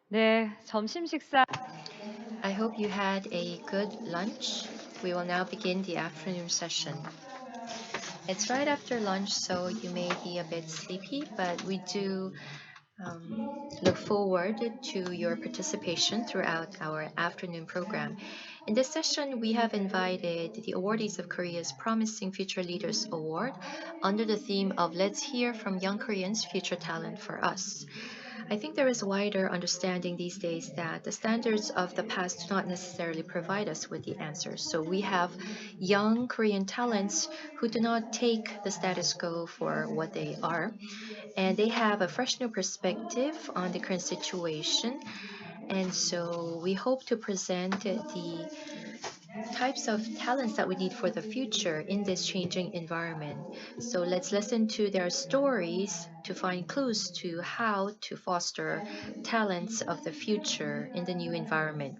네, 점심 식사. I hope you had a good lunch. We will now begin the afternoon session. It's right after lunch, so you may be a bit sleepy, but we do look forward to your participation throughout our afternoon program. In this session, we have invited the awardees of Korea's Promising Future Leaders Award under the theme of Let's Hear from Young Koreans Future Talent for Us. I think there is wider understanding these days that the standards of the past do not necessarily provide us with the answers. So we have young Korean talents who do not take the status quo for what they are, and they have a fresh new perspective on the current situation. And so we hope to present the types of talents that we need for the future in this changing environment. So let's listen to their stories to find clues to how to foster talents of the future in the new environment.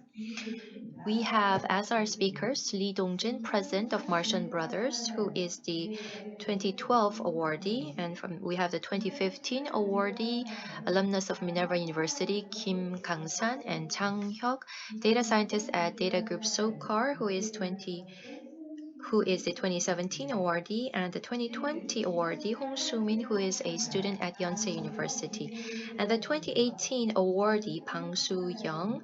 We have as our speakers Lee Dongjin, president of Martian Brothers, who is the 2012 awardee, and we have the 2015 awardee, alumnus of Minerva University, Kim Kang-san, and Chang Hyuk, data scientist at Data Group SOCAR, who is the 2017 awardee, and the 2020 awardee, Hong Soo-min, who is a student at Yonsei University, and the 2018 awardee, Bang Soo-young,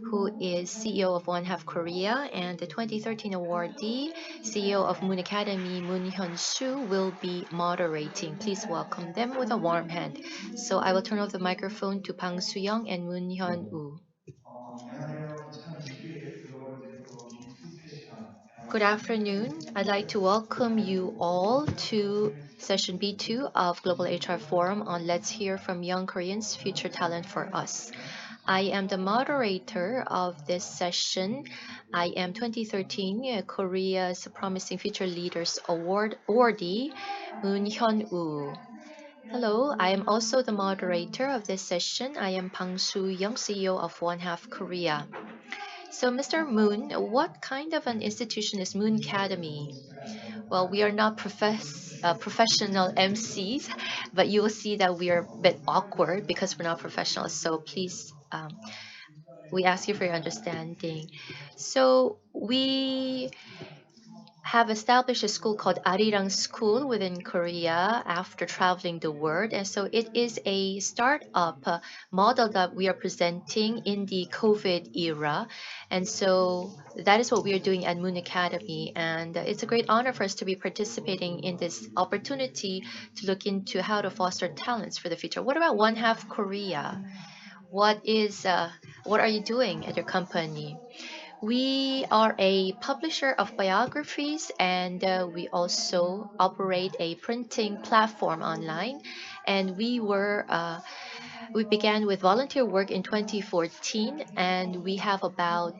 who is CEO of One Half Korea, and the 2013 awardee, CEO of Moon Academy, Moon Hyun-soo, will be moderating. Please welcome them with a warm hand. So I will turn over the microphone to Bang Soo-young and Moon Hyun-woo. 안녕하세요. 2021 글로벌 네트워킹 투스데이 시간 Good afternoon. I'd like to welcome you all to session B2 of Global HR Forum on Let's Hear from Young Koreans Future Talent for Us. I am the moderator of this session. I am 2013 Korea's Promising Future Leaders Award awardee, Moon Hyun-woo. Hello, I am also the moderator of this session. I am Bang Soo-young, CEO of One Half Korea. So, Mr. Moon, what kind of an institution is Moon Academy? Well, we are not professional MCs, but you will see that we are a bit awkward because we're not professionals. So please, we ask you for your understanding. So we have established a school called Arirang School within Korea after traveling the world. And so it is a startup model that we are presenting in the COVID era. And so that is what we are doing at Moon Academy. And it's a great honor for us to be participating in this opportunity to look into how to foster talents for the future. What about One Half Korea? What are you doing at your company? We are a publisher of biographies, and we also operate a printing platform online. And we began with volunteer work in 2014, and we have about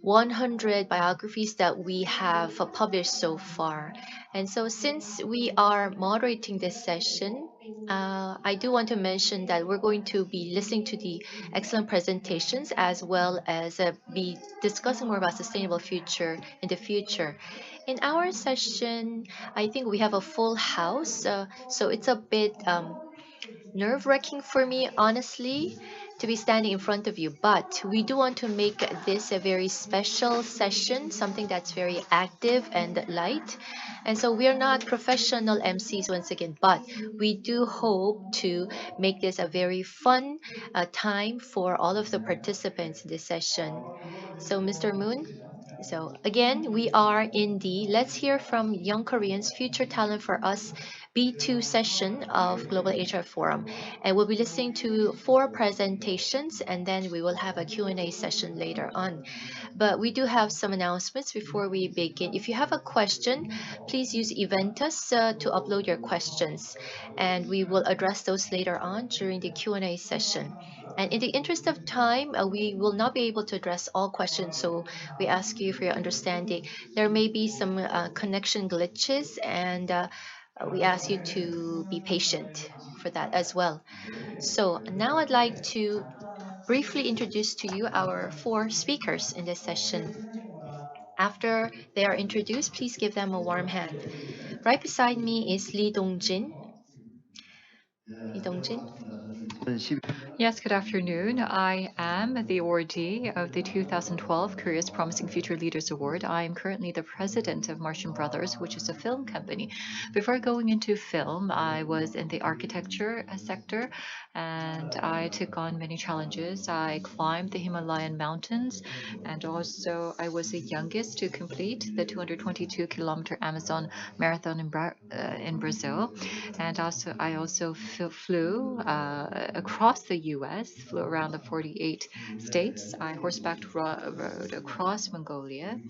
100 biographies that we have published so far. And so, since we are moderating this session, I do want to mention that we're going to be listening to the excellent presentations as well as be discussing more about sustainable future in the future. In our session, I think we have a full house, so it's a bit nerve-wracking for me, honestly, to be standing in front of you. But we do want to make this a very special session, something that's very active and light. And so we are not professional MCs once again, but we do hope to make this a very fun time for all of the participants in this session. So, Mr. Moon, so again, we are in the Let's Hear from Young Koreans Future Talent for Us B2 session of Global HR Forum. And we'll be listening to 4 presentations, and then we will have a Q&A session later on. But we do have some announcements before we begin. If you have a question, please use Eventus to upload your questions, and we will address those later on during the Q&A session. And in the interest of time, we will not be able to address all questions, so we ask you for your understanding. There may be some connection glitches, and we ask you to be patient for that as well. So now I'd like to briefly introduce to you our 4 speakers in this session. After they are introduced, please give them a warm hand. Right beside me is Lee Dongjin. Lee Dongjin. Yes, good afternoon. I am the awardee of the 2012 Korea's Promising Future Leaders Award. I am currently the president of Martian Brothers, which is a film company. Before going into film, I was in the architecture sector and I took on many challenges. I climbed the Himalayan mountains and also I was the youngest to complete the 222-kilometer Amazon marathon in Brazil. And also, I also flew across the U.S., flew around the 48 states. I horseback rode across Mongolia,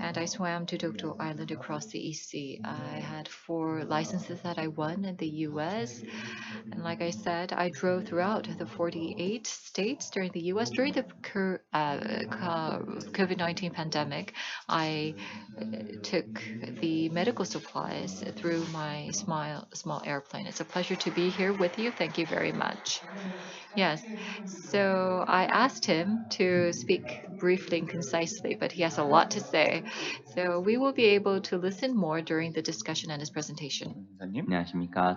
and I swam to Dokdo Island across the East Sea. I had 4 licenses that I won in the U.S., and like I said, I drove throughout the 48 states during the U.S. During the COVID-19 pandemic. I took the medical supplies through my small airplane. It's a pleasure to be here with you. Thank you very much. Yes. So I asked him to speak briefly and concisely, but he has a lot to say. So we will be able to listen more during the discussion and his presentation. 안녕하십니까.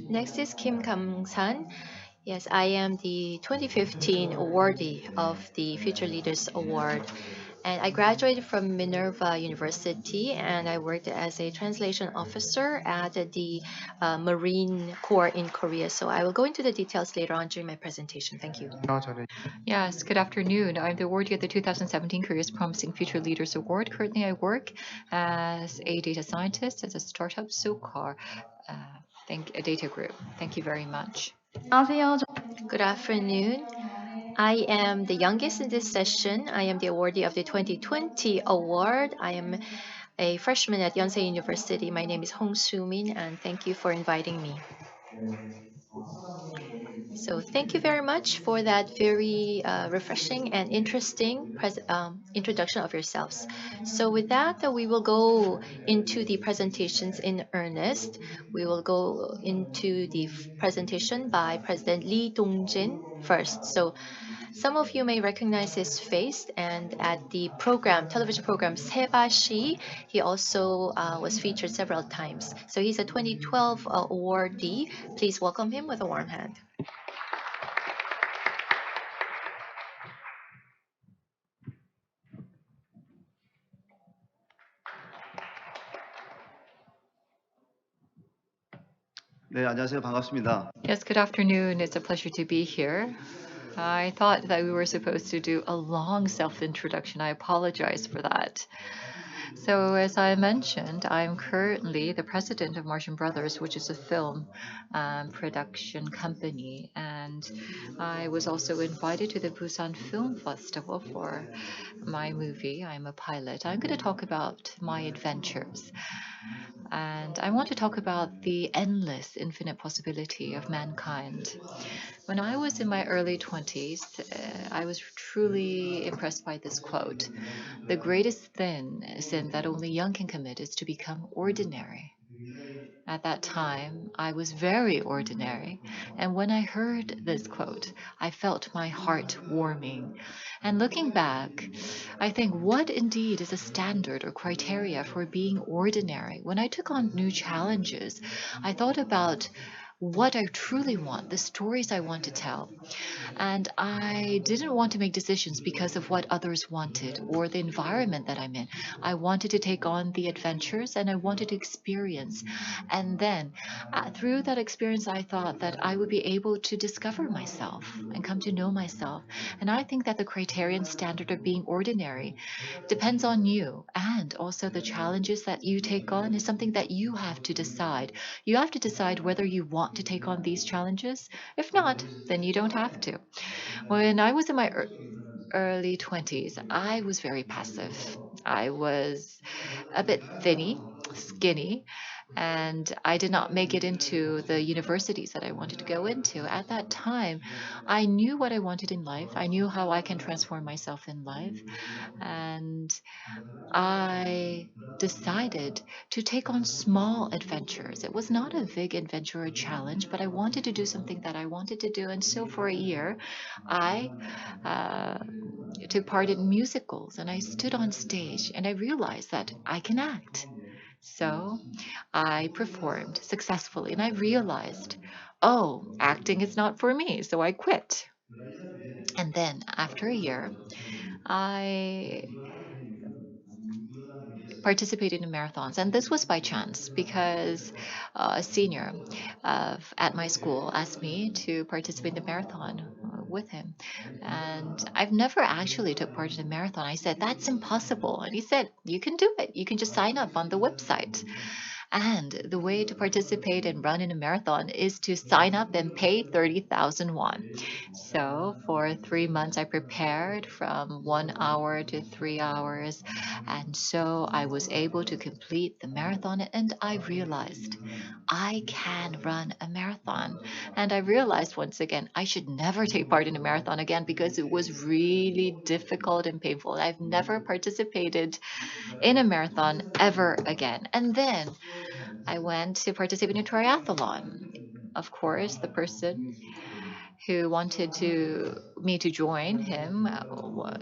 Next is Kim Kang-san. Yes, I am the 2015 awardee of the Future Leaders Award. And I graduated from Minerva University and I worked as a translation officer at the Marine Corps in Korea. So I will go into the details later on during my presentation. Thank you. Yes, good afternoon. I'm the awardee of the 2017 Korea's Promising Future Leaders Award. Currently, I work as a data scientist at a startup, SOCAR, a data group. Thank you very much. Good afternoon. I am the youngest in this session. I am the awardee of the 2020 award. I am a freshman at Yonsei University. My name is Hong Soo-min, and thank you for inviting me. So thank you very much for that very refreshing and interesting introduction of yourselves. So with that, we will go into the presentations in earnest. We will go into the presentation by President Lee Dong-jin first. So some of you may recognize his face, and at the television program Sebashi, he also was featured several times. So he's a 2012 awardee. Please welcome him with a warm hand. 네, 안녕하세요. 반갑습니다. Yes, good afternoon. It's a pleasure to be here. I thought that we were supposed to do a long self-introduction. I apologize for that. So as I mentioned, I'm currently the president of Martian Brothers, which is a film production company. And I was also invited to the Busan Film Festival for my movie. I'm a pilot. I'm going to talk about my adventures. And I want to talk about the endless, infinite possibility of mankind. When I was in my early 20s, I was truly impressed by this quote. The greatest sin that only young can commit is to become ordinary. At that time, I was very ordinary, and when I heard this quote, I felt my heart warming. And looking back, I think what indeed is a standard or criteria for being ordinary? When I took on new challenges, I thought about what I truly want, the stories I want to tell. And I didn't want to make decisions because of what others wanted or the environment that I'm in. I wanted to take on the adventures and I wanted to experience. And then through that experience, I thought that I would be able to discover myself and come to know myself. And I think that the criterion standard of being ordinary depends on you. And also the challenges that you take on is something that you have to decide. You have to decide whether you want to take on these challenges. If not, then you don't have to. When I was in my early 20s, I was very passive. I was a bit skinny, and I did not make it into the universities that I wanted to go into. At that time, I knew what I wanted in life. I knew how I can transform myself in life. And I decided to take on small adventures. It was not a big adventure or challenge, but I wanted to do something that I wanted to do. And so for a year, I took part in musicals and I stood on stage and I realized that I can act. So I performed successfully and I realized oh, acting is not for me, so I quit. And then after a year, I participated in marathons, and this was by chance because a senior at my school asked me to participate in the marathon with him, and I've never actually took part in a marathon. I said that's impossible, and he said you can do it. You can just sign up on the website. And the way to participate and run in a marathon is to sign up and pay 30,000 won. So for 3 months, I prepared from 1 hour to 3 hours. And so I was able to complete the marathon. And I realized I can run a marathon. And I realized once again, I should never take part in a marathon again because it was really difficult and painful. I've never participated in a marathon ever again. And then I went to participate in a triathlon. Of course, the person who wanted me to join him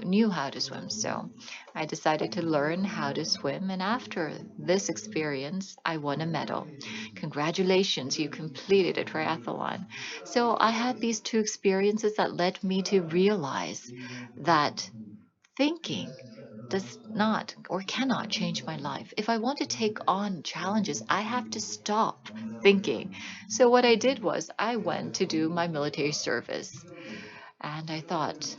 knew how to swim, so I decided to learn how to swim. And after this experience, I won a medal. Congratulations, you completed a triathlon. So I had these two experiences that led me to realize that thinking does not or cannot change my life. If I want to take on challenges, I have to stop thinking. So what I did was I went to do my military service, and I thought,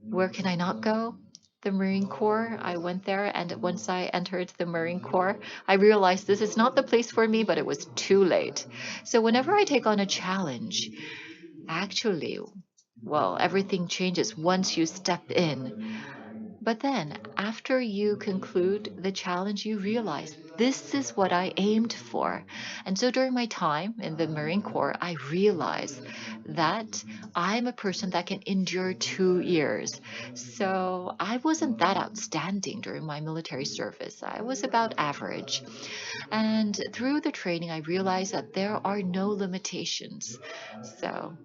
where can I not go? The Marine Corps. I went there, and once I entered the Marine Corps, I realized this is not the place for me, but it was too late. So whenever I take on a challenge, actually, well, everything changes once you step in. But then, after you conclude the challenge, you realize this is what I aimed for. And so during my time in the Marine Corps, I realized that I'm a person that can endure 2 years. So I wasn't that outstanding during my military service. I was about average. And through the training, I realized that there are no limitations. So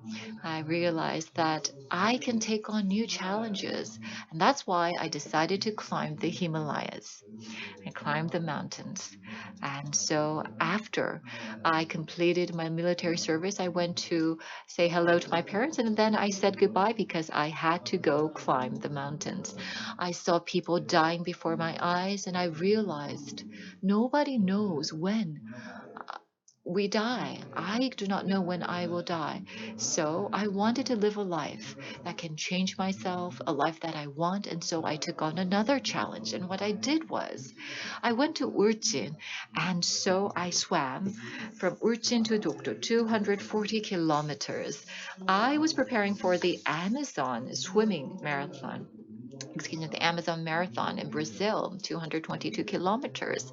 I realized that I can take on new challenges. And that's why I decided to climb the Himalayas. I climbed the mountains. And so after I completed my military service, I went to say hello to my parents, and then I said goodbye because I had to go climb the mountains. I saw people dying before my eyes, and I realized nobody knows when we die. I do not know when I will die. So I wanted to live a life that can change myself, a life that I want. And so I took on another challenge. And what I did was I went to Urchin. And so I swam from Urchin to Dokdo, 240 kilometers. I was preparing for the Amazon swimming marathon. Excuse me, the Amazon Marathon in Brazil, 222 kilometers.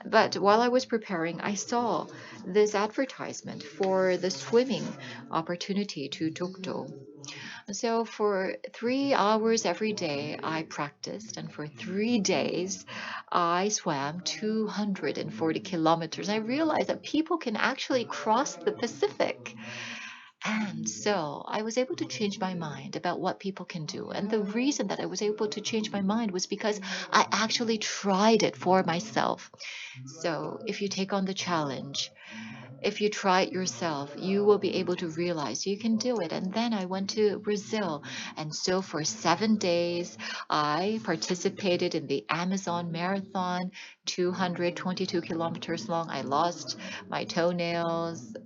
But while I was preparing, I saw this advertisement for the swimming opportunity to Dokdo. So for 3 hours every day, I practiced, and for 3 days, I swam 240 kilometers. I realized that people can actually cross the Pacific. And so I was able to change my mind about what people can do. And the reason that I was able to change my mind was because I actually tried it for myself. So if you take on the challenge, if you try it yourself, you will be able to realize you can do it. And then I went to Brazil. And so for 7 days, I participated in the Amazon Marathon, 222 kilometers long. I lost my toenails.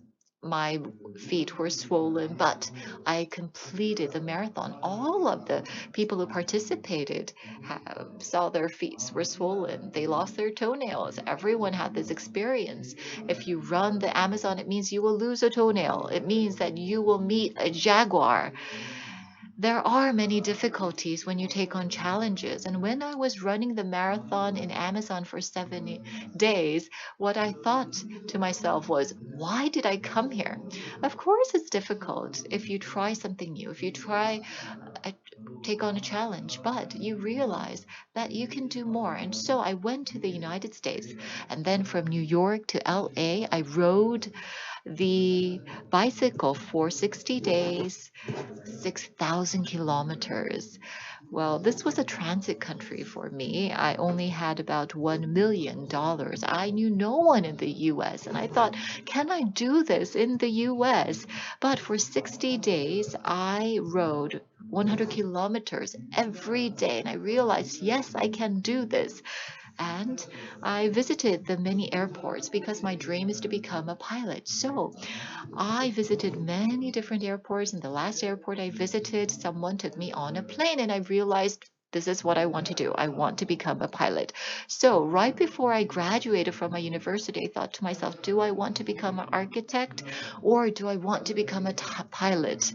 My feet were swollen, but I completed the marathon. All of the people who participated saw their feet were swollen. They lost their toenails. Everyone had this experience. If you run the Amazon, it means you will lose a toenail. It means that you will meet a jaguar. There are many difficulties when you take on challenges. And when I was running the marathon in Amazon for 7 days, what I thought to myself was, why did I come here? Of course, it's difficult if you try something new, if you take on a challenge, but you realize that you can do more. And so I went to the United States, and then from New York to LA, I rode the bicycle for 60 days, 6,000 kilometers. Well, this was a transit country for me. I only had about $1 million. I knew no one in the US, and I thought, can I do this in the US? But for 60 days, I rode 100 kilometers every day, and I realized, yes, I can do this. And I visited the many airports because my dream is to become a pilot. So I visited many different airports, and the last airport I visited, someone took me on a plane, and I realized this is what I want to do. I want to become a pilot. So, right before I graduated from my university, I thought to myself, do I want to become an architect or do I want to become a pilot?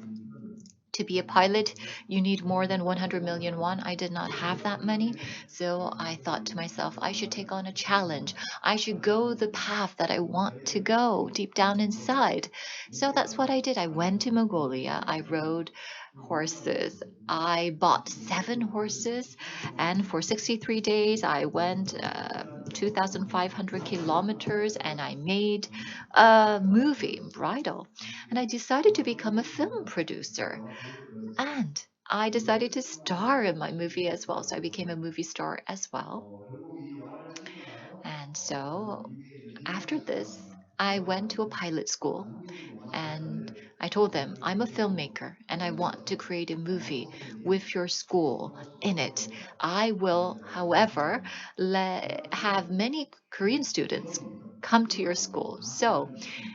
To be a pilot, you need more than 100 million won. I did not have that money. So I thought to myself, I should take on a challenge. I should go the path that I want to go deep down inside. So that's what I did. I went to Mongolia. I rode horses. I bought 7 horses. And for 63 days, I went 2,500 kilometers and I made a movie, Bridal. And I decided to become a film producer. And I decided to star in my movie as well. So I became a movie star as well. And so after this, I went to a pilot school and I told them, I'm a filmmaker and I want to create a movie with your school in it. I will, however, have many Korean students come to your school. So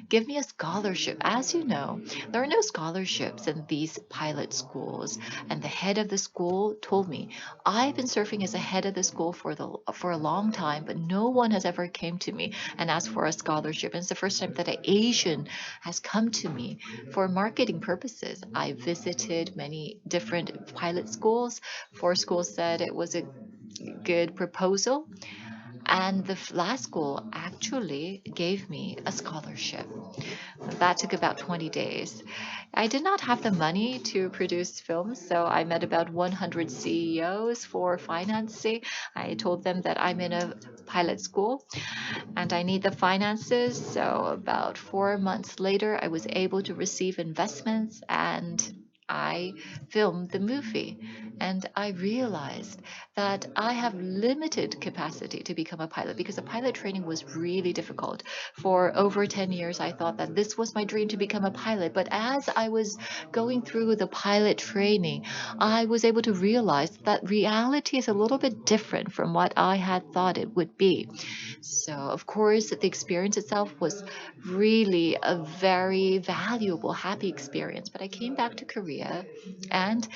give me a scholarship. As you know, there are no scholarships in these pilot schools. And the head of the school told me, I've been serving as a head of the school for a long time, but no one has ever came to me and asked for a scholarship. And it's the first time that an Asian has come to me for marketing purposes. I visited many different pilot schools. 4 schools said it was a good proposal. And the last school actually gave me a scholarship. That took about 20 days. I did not have the money to produce films, so I met about 100 CEOs for financing. I told them that I'm in a pilot school and I need the finances. So about 4 months later, I was able to receive investments and I filmed the movie. And I realized that I have limited capacity to become a pilot because the pilot training was really difficult. For over 10 years, I thought that this was my dream to become a pilot. But as I was going through the pilot training, I was able to realize that reality is a little bit different from what I had thought it would be. So, of course, the experience itself was really a very valuable, happy experience. But I came back to Korea and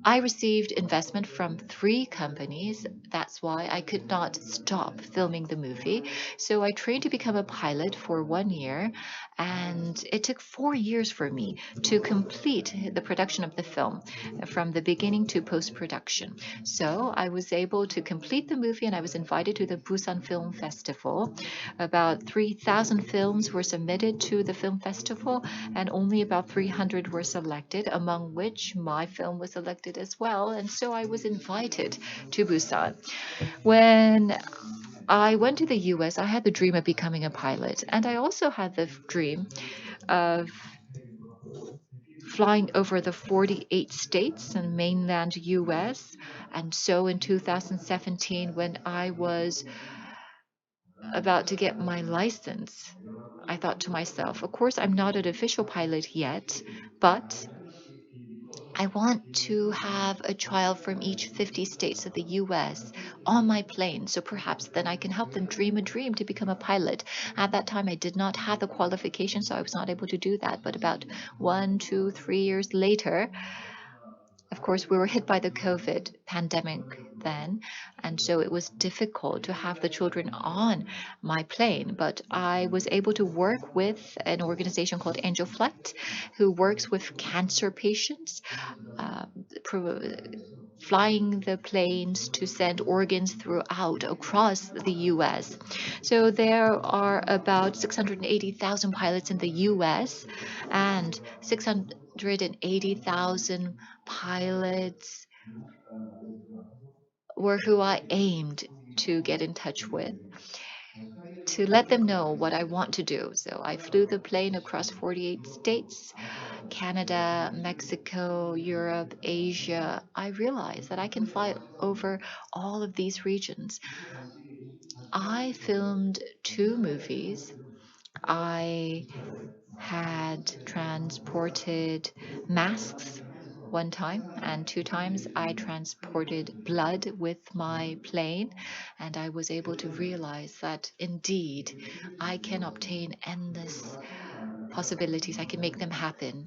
I received investment from 3 companies. That's why I could not stop filming the movie. So I trained to become a pilot for 1 year, and it took 4 years for me to complete the production of the film from the beginning to post production. So I was able to complete the movie, and I was invited to the Busan Film Festival. About 3,000 films were submitted to the film festival, and only about 300 were selected, among which my film was selected as well. And so I was invited to Busan. When I went to the US, I had the dream of becoming a pilot, and I also had the dream of flying over the 48 states and mainland US. And so in 2017, when I was about to get my license, I thought to myself, of course, I'm not an official pilot yet, but I want to have a child from each 50 states of the US on my plane, so perhaps then I can help them dream a dream to become a pilot. At that time, I did not have the qualification, so I was not able to do that. But about 1, 2, 3 years later, of course, we were hit by the COVID pandemic then, and so it was difficult to have the children on my plane. But I was able to work with an organization called Angel Flight, who works with cancer patients, uh, pro- flying the planes to send organs throughout across the US. So there are about 680,000 pilots in the US and 680,000 pilots were who I aimed to get in touch with. to let them know what I want to do. So I flew the plane across 48 states, Canada, Mexico, Europe, Asia. I realized that I can fly over all of these regions. I filmed 2 movies. I had transported masks 1 time, and 2 times I transported blood with my plane, and I was able to realize that indeed I can obtain endless possibilities. I can make them happen.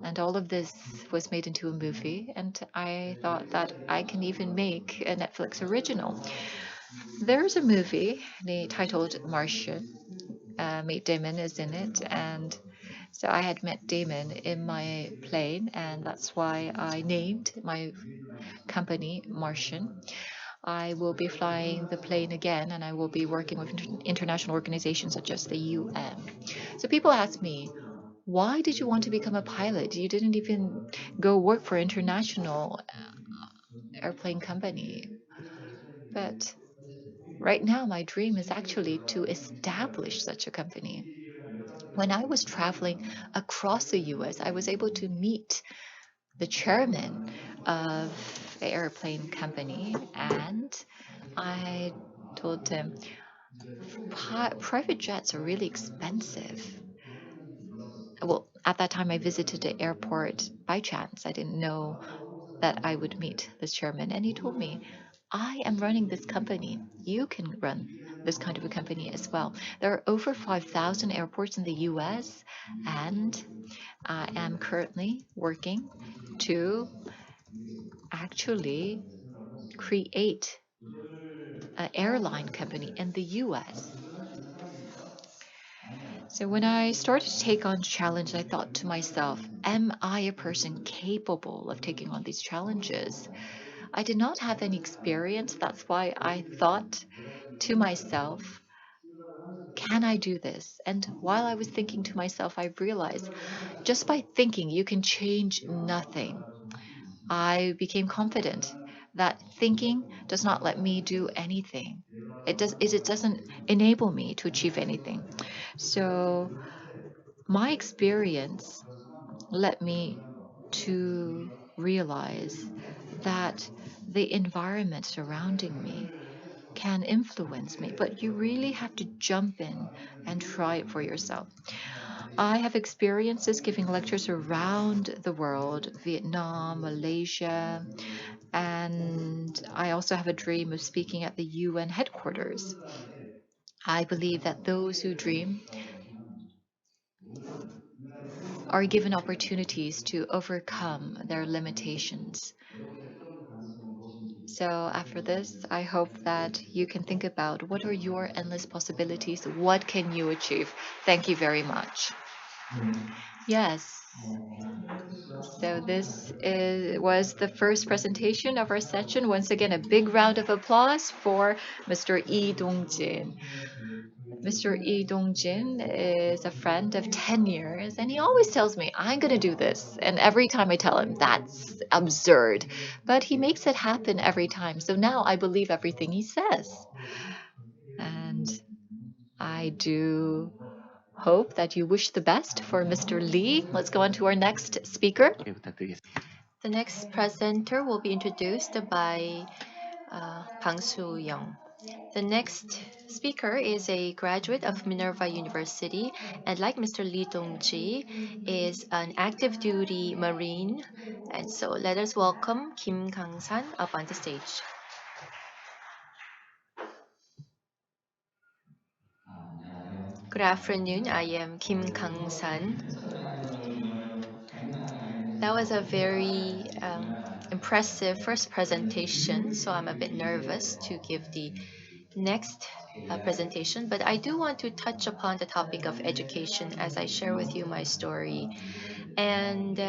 And all of this was made into a movie, and I thought that I can even make a Netflix original. There's a movie titled Martian. Matt Damon is in it, and so I had met Damon in my plane, and that's why I named my company Martian. I will be flying the plane again, and I will be working with international organizations such as the UN. So people ask me, why did you want to become a pilot? You didn't even go work for international airplane company. But right now, my dream is actually to establish such a company. When I was traveling across the US, I was able to meet the chairman of the airplane company, and I told him, private jets are really expensive. Well, at that time, I visited the airport by chance. I didn't know that I would meet this chairman, and he told me, I am running this company. You can run this kind of a company as well. There are over 5,000 airports in the US, and I am currently working to actually create an airline company in the US. So when I started to take on challenges, I thought to myself, am I a person capable of taking on these challenges? I did not have any experience. That's why I thought to myself, can I do this? And while I was thinking to myself, I realized just by thinking, you can change nothing. I became confident that thinking does not let me do anything. It doesn't enable me to achieve anything. So my experience led me to realize that the environment surrounding me can influence me, but you really have to jump in and try it for yourself. I have experiences giving lectures around the world, Vietnam, Malaysia, and I also have a dream of speaking at the UN headquarters. I believe that those who dream are given opportunities to overcome their limitations. So after this, I hope that you can think about what are your endless possibilities? What can you achieve? Thank you very much. Yes. So was the first presentation of our session. Once again, a big round of applause for Mr. Lee Dong-jin. Mr. Lee Dong-jin is a friend of 10 years, and he always tells me, I'm going to do this. And every time I tell him, that's absurd. But he makes it happen every time. So now I believe everything he says. And I do hope that you wish the best for Mr. Lee. Let's go on to our next speaker. The next presenter will be introduced by Bang Soo-young. The next speaker is a graduate of Minerva University, and like Mr. Lee Dong-ji, is an active duty Marine. And so let us welcome Kim Kang-san up on the stage. Good afternoon, I am Kim Kang-san. That was a very impressive first presentation, so I'm a bit nervous to give the next presentation, but I do want to touch upon the topic of education as I share with you my story. And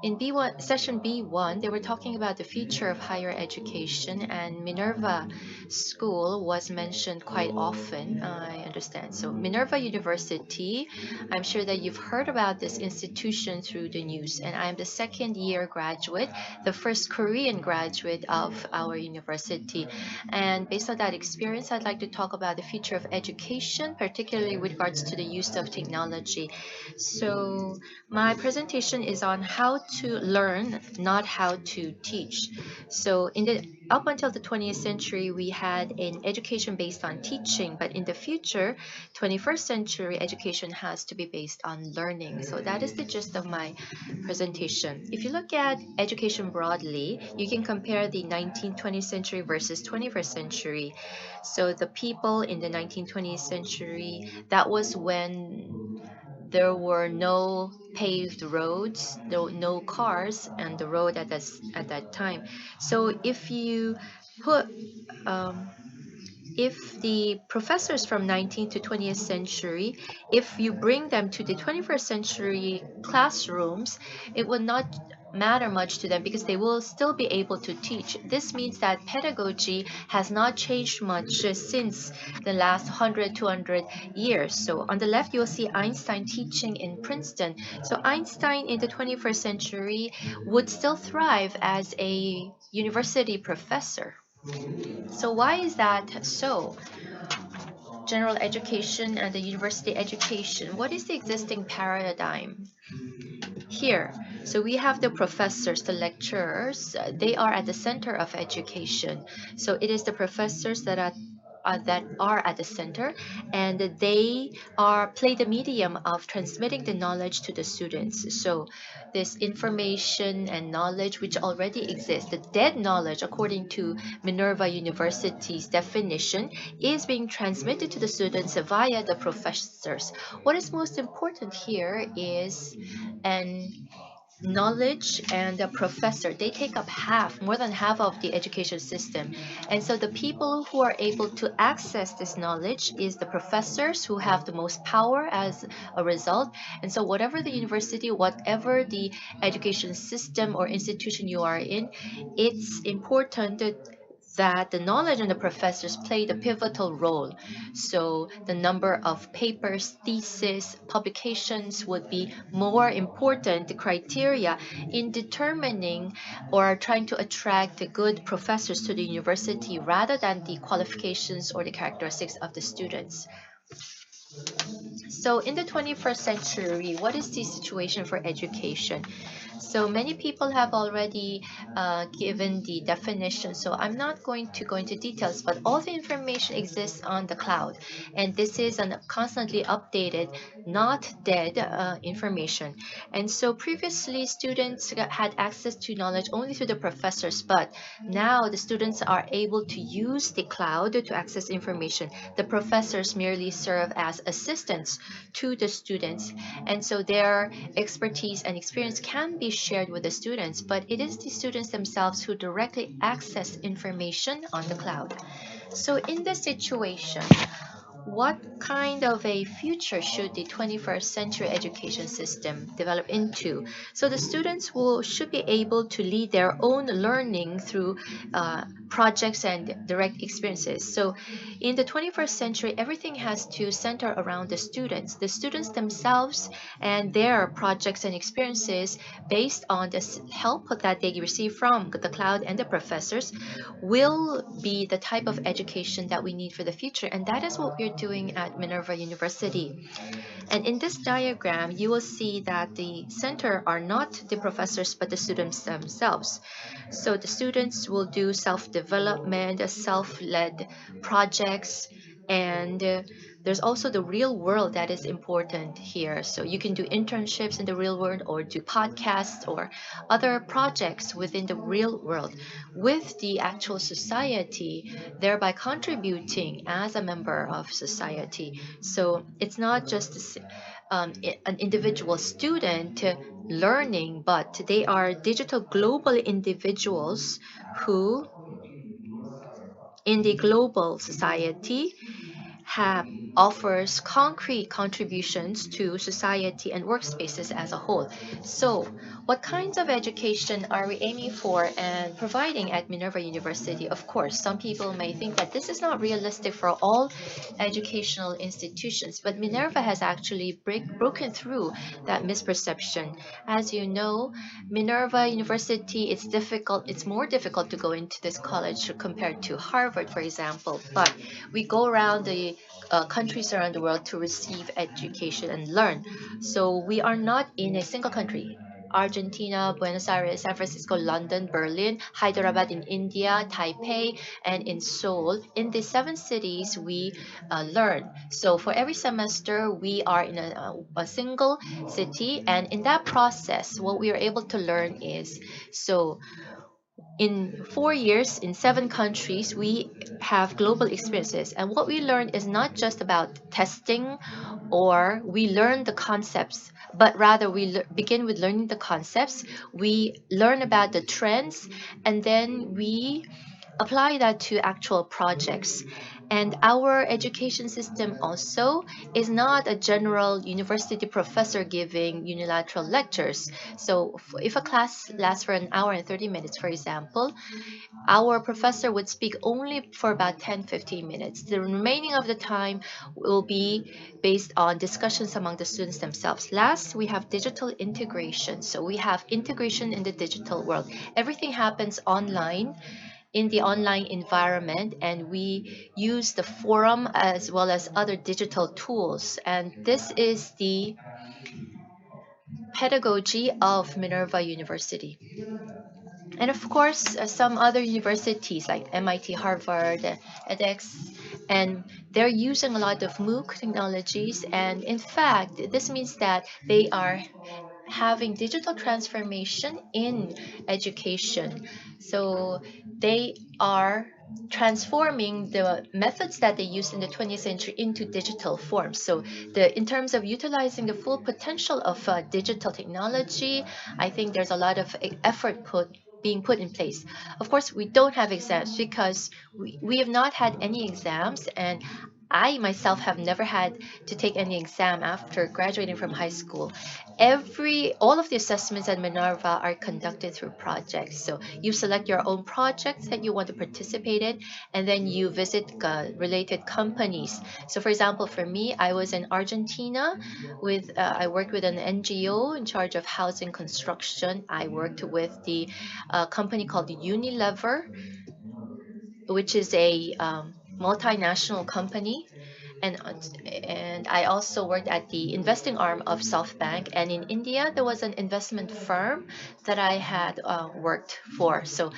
in B1 session B1, they were talking about the future of higher education, and Minerva School was mentioned quite often. I understand. So Minerva University, I'm sure that you've heard about this institution through the news, and I'm the second year graduate, the first Korean graduate of our university. And based on that experience, I'd like to talk about the future of education, particularly with regards to the use of technology. So my presentation is on how to learn, not how to teach. So up until the 20th century, we had an education based on teaching, but in the future, 21st century education has to be based on learning. So that is the gist of my presentation. If you look at education broadly, you can compare the 19th, 20th century versus 21st century. So the people in the 19th, 20th century, that was when there were no paved roads, no cars on the road at that time. So put um, if the professors from 19th to 20th century, if you bring them to the 21st century classrooms, it would not matter much to them because they will still be able to teach. This means that pedagogy has not changed much since the last 100, 200 years. So on the left, you'll see Einstein teaching in Princeton. So Einstein in the 21st century would still thrive as a university professor. So why is that so? General education and the university education, what is the existing paradigm here? So we have the professors, the lecturers, they are at the center of education. So it is the professors that are at the center, and they are play the medium of transmitting the knowledge to the students. So this information and knowledge which already exists, the dead knowledge according to Minerva University's definition, is being transmitted to the students via the professors. What is most important here is an knowledge and the professor, they take up more than half of the education system. And so the people who are able to access this knowledge is the professors, who have the most power as a result. And so whatever the university, whatever the education system or institution you are in, it's important that the knowledge and the professors played a pivotal role. So the number of papers, thesis, publications would be more important criteria in determining or trying to attract the good professors to the university rather than the qualifications or the characteristics of the students. So in the 21st century, what is the situation for education? So many people have already given the definition, so I'm not going to go into details, but all the information exists on the cloud. And this is a constantly updated, not dead information. And so previously, students had access to knowledge only through the professors, but now the students are able to use the cloud to access information. The professors merely serve as assistants to the students, and so their expertise and experience can be shared with the students, but it is the students themselves who directly access information on the cloud. So in this situation, what kind of a future should the 21st century education system develop into? So the students should be able to lead their own learning through projects and direct experiences. So in the 21st century, everything has to center around the students. The students themselves and their projects and experiences, based on the help that they receive from the cloud and the professors, will be the type of education that we need for the future. And that is what we're doing at Minerva University. And in this diagram, you will see that the center are not the professors, but the students themselves. So the students will do self-development, self-led projects, and there's also the real world that is important here. So you can do internships in the real world, or do podcasts or other projects within the real world with the actual society, thereby contributing as a member of society. So it's not just an individual student learning, but they are digital global individuals who, in the global society, offers concrete contributions to society and workspaces as a whole. So, what kinds of education are we aiming for and providing at Minerva University? Of course, some people may think that this is not realistic for all educational institutions, but Minerva has actually broken through that misperception. As you know, Minerva University, it's more difficult to go into this college compared to Harvard, for example, but we go around the countries around the world to receive education and learn. So we are not in a single country. Argentina, Buenos Aires, San Francisco, London, Berlin, Hyderabad in India, Taipei, and in Seoul. In the 7 cities, we learn. So for every semester, we are in a single city, and in that process, what we are able to learn is so in 4 years in 7 countries, we have global experiences. And what we learn is not just about testing or we learn the concepts, but rather we begin with learning the concepts. We learn about the trends, and then we apply that to actual projects. And our education system also is not a general university professor giving unilateral lectures. So if a class lasts for an hour and 30 minutes, for example, our professor would speak only for about 10-15 minutes. The remaining of the time will be based on discussions among the students themselves. Last, we have digital integration. So we have integration in the digital world. Everything happens online in the online environment, and we use the forum as well as other digital tools. And this is the pedagogy of Minerva University. And of course, some other universities like MIT, Harvard, edX, and they're using a lot of MOOC technologies. And in fact, this means that they are having digital transformation in education. So they are transforming the methods that they used in the 20th century into digital forms. So in terms of utilizing the full potential of digital technology, I think there's a lot of effort being put in place. Of course, we don't have exams because we have not had any exams, and I myself have never had to take any exam after graduating from high school. All of the assessments at Minerva are conducted through projects. So you select your own projects that you want to participate in, and then you visit related companies. So for example, for me, I was in Argentina I worked with an NGO in charge of housing construction. I worked with the company called Unilever, which is a multinational company, and I also worked at the investing arm of SoftBank. And in India, there was an investment firm that I had worked for. So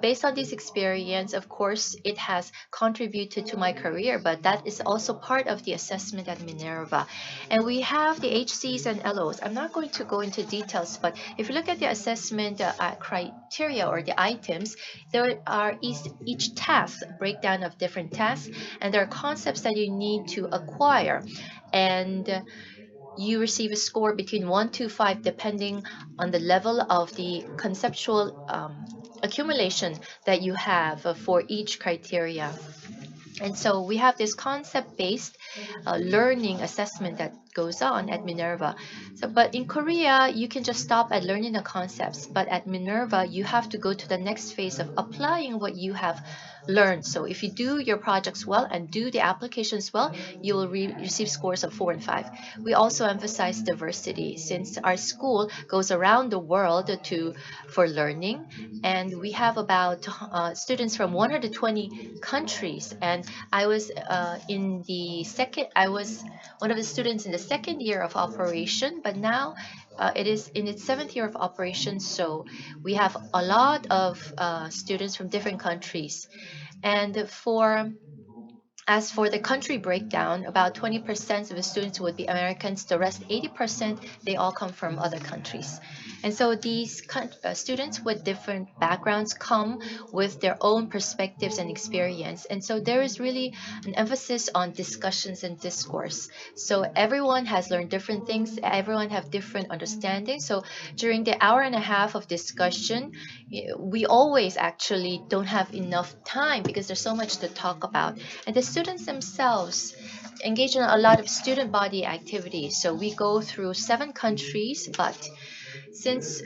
based on this experience, of course, it has contributed to my career, but that is also part of the assessment at Minerva. And we have the HCs and LOs. I'm not going to go into details, but if you look at the assessment criteria or the items, there are each task, a breakdown of different tasks, and there are concepts that you need to acquire. And you receive a score between 1 to 5 depending on the level of the conceptual accumulation that you have for each criteria. And so we have this concept-based learning assessment that goes on at Minerva. But in Korea, you can just stop at learning the concepts. But at Minerva, you have to go to the next phase of applying what you have learned. So if you do your projects well and do the applications well, you will receive scores of 4 and 5. We also emphasize diversity since our school goes around the world for learning, and we have about students from 120 countries. And I was I was one of the students in the second year of operation, but now it is in its 7th year of operation. So we have a lot of students from different countries. And as for the country breakdown, about 20% of the students would be Americans. The rest, 80%, they all come from other countries. And so these students with different backgrounds come with their own perspectives and experience. And so there is really an emphasis on discussions and discourse. So everyone has learned different things, everyone have different understanding. So during the hour and a half of discussion, we always actually don't have enough time because there's so much to talk about. And the students themselves engage in a lot of student body activities. So we go through 7 countries, but since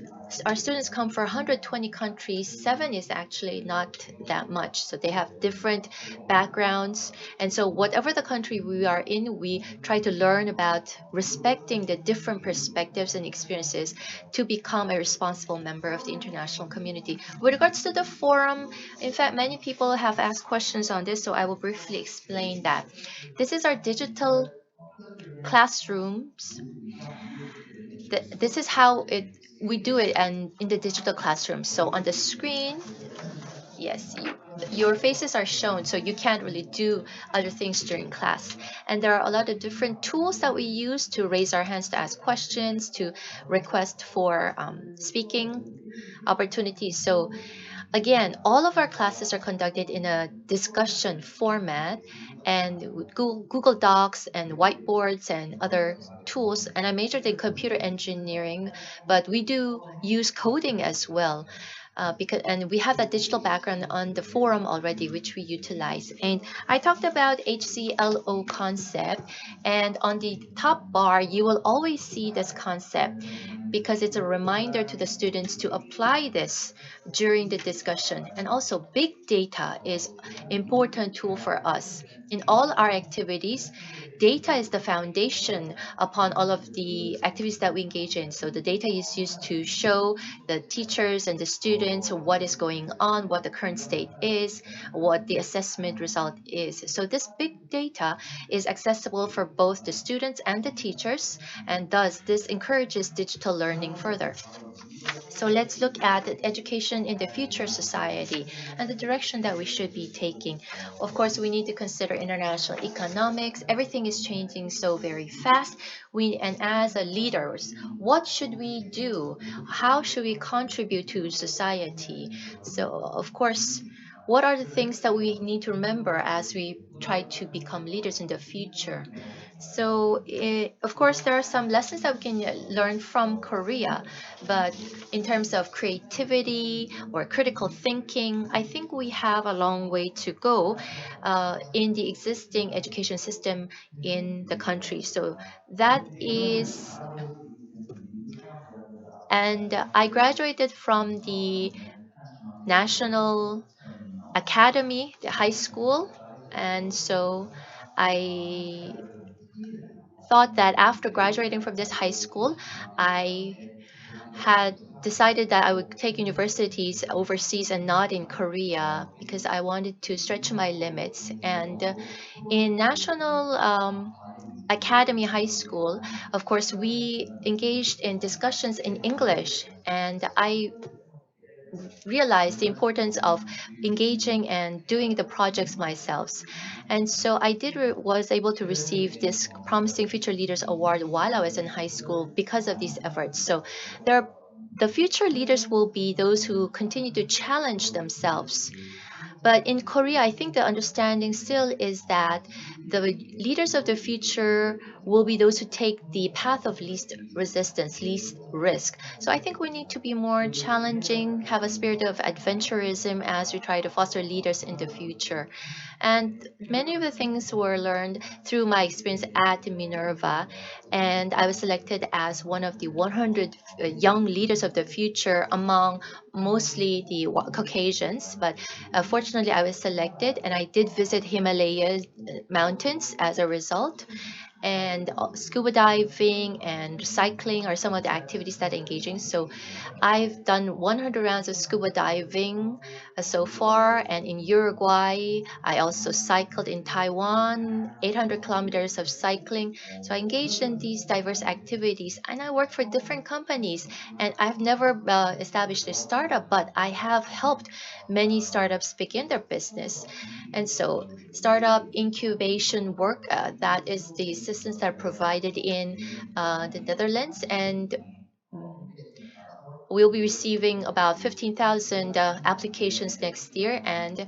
our students come from 120 countries, 7 is actually not that much. So they have different backgrounds. And so whatever the country we are in, we try to learn about respecting the different perspectives and experiences to become a responsible member of the international community. With regards to the forum, in fact, many people have asked questions on this, so I will briefly explain that. This is our digital classrooms. This is how we do it and in the digital classroom. So on the screen, yes, your faces are shown, so you can't really do other things during class. And there are a lot of different tools that we use to raise our hands to ask questions, to request for speaking opportunities. So again, all of our classes are conducted in a discussion format and with Google Docs and whiteboards and other tools. And I majored in computer engineering, but we do use coding as well. And we have that digital background on the forum already, which we utilize. And I talked about HCLO concept, and on the top bar, you will always see this concept because it's a reminder to the students to apply this during the discussion. And also, big data is important tool for us. In all our activities, data is the foundation upon all of the activities that we engage in. So the data is used to show the teachers and the students what is going on, what the current state is, what the assessment result is. So this big data is accessible for both the students and the teachers, and thus this encourages digital learning further. So let's look at education in the future society and the direction that we should be taking. Of course, we need to consider international economics. Everything is changing so very fast. And as a leaders, what should we do? How should we contribute to society? So, of course, what are the things that we need to remember as we try to become leaders in the future? So, of course, there are some lessons that we can learn from Korea, but in terms of creativity or critical thinking, I think we have a long way to go in the existing education system in the country. So, that is, and I graduated from the National Academy, the high school, and so I thought that after graduating from this high school, I had decided that I would take universities overseas and not in Korea because I wanted to stretch my limits. And in National Academy High School, of course, we engaged in discussions in English, and I realized the importance of engaging and doing the projects myself. And so I was able to receive this Promising Future Leaders Award while I was in high school because of these efforts. So the future leaders will be those who continue to challenge themselves. But in Korea, I think the understanding still is that the leaders of the future will be those who take the path of least resistance, least risk. So I think we need to be more challenging, have a spirit of adventurism as we try to foster leaders in the future. And many of the things were learned through my experience at Minerva. And I was selected as one of the 100 young leaders of the future among mostly the Caucasians. But fortunately, I was selected and I did visit Himalaya mountains as a result. And scuba diving and cycling are some of the activities that I'm engaging. So I've done 100 rounds of scuba diving so far, and in Uruguay, I also cycled in Taiwan, 800 kilometers of cycling. So I engaged in these diverse activities, and I work for different companies. And I've never established a startup, but I have helped many startups begin their business. And so startup incubation work, that is the assistance that are provided in the Netherlands. And we'll be receiving about 15,000 applications next year, and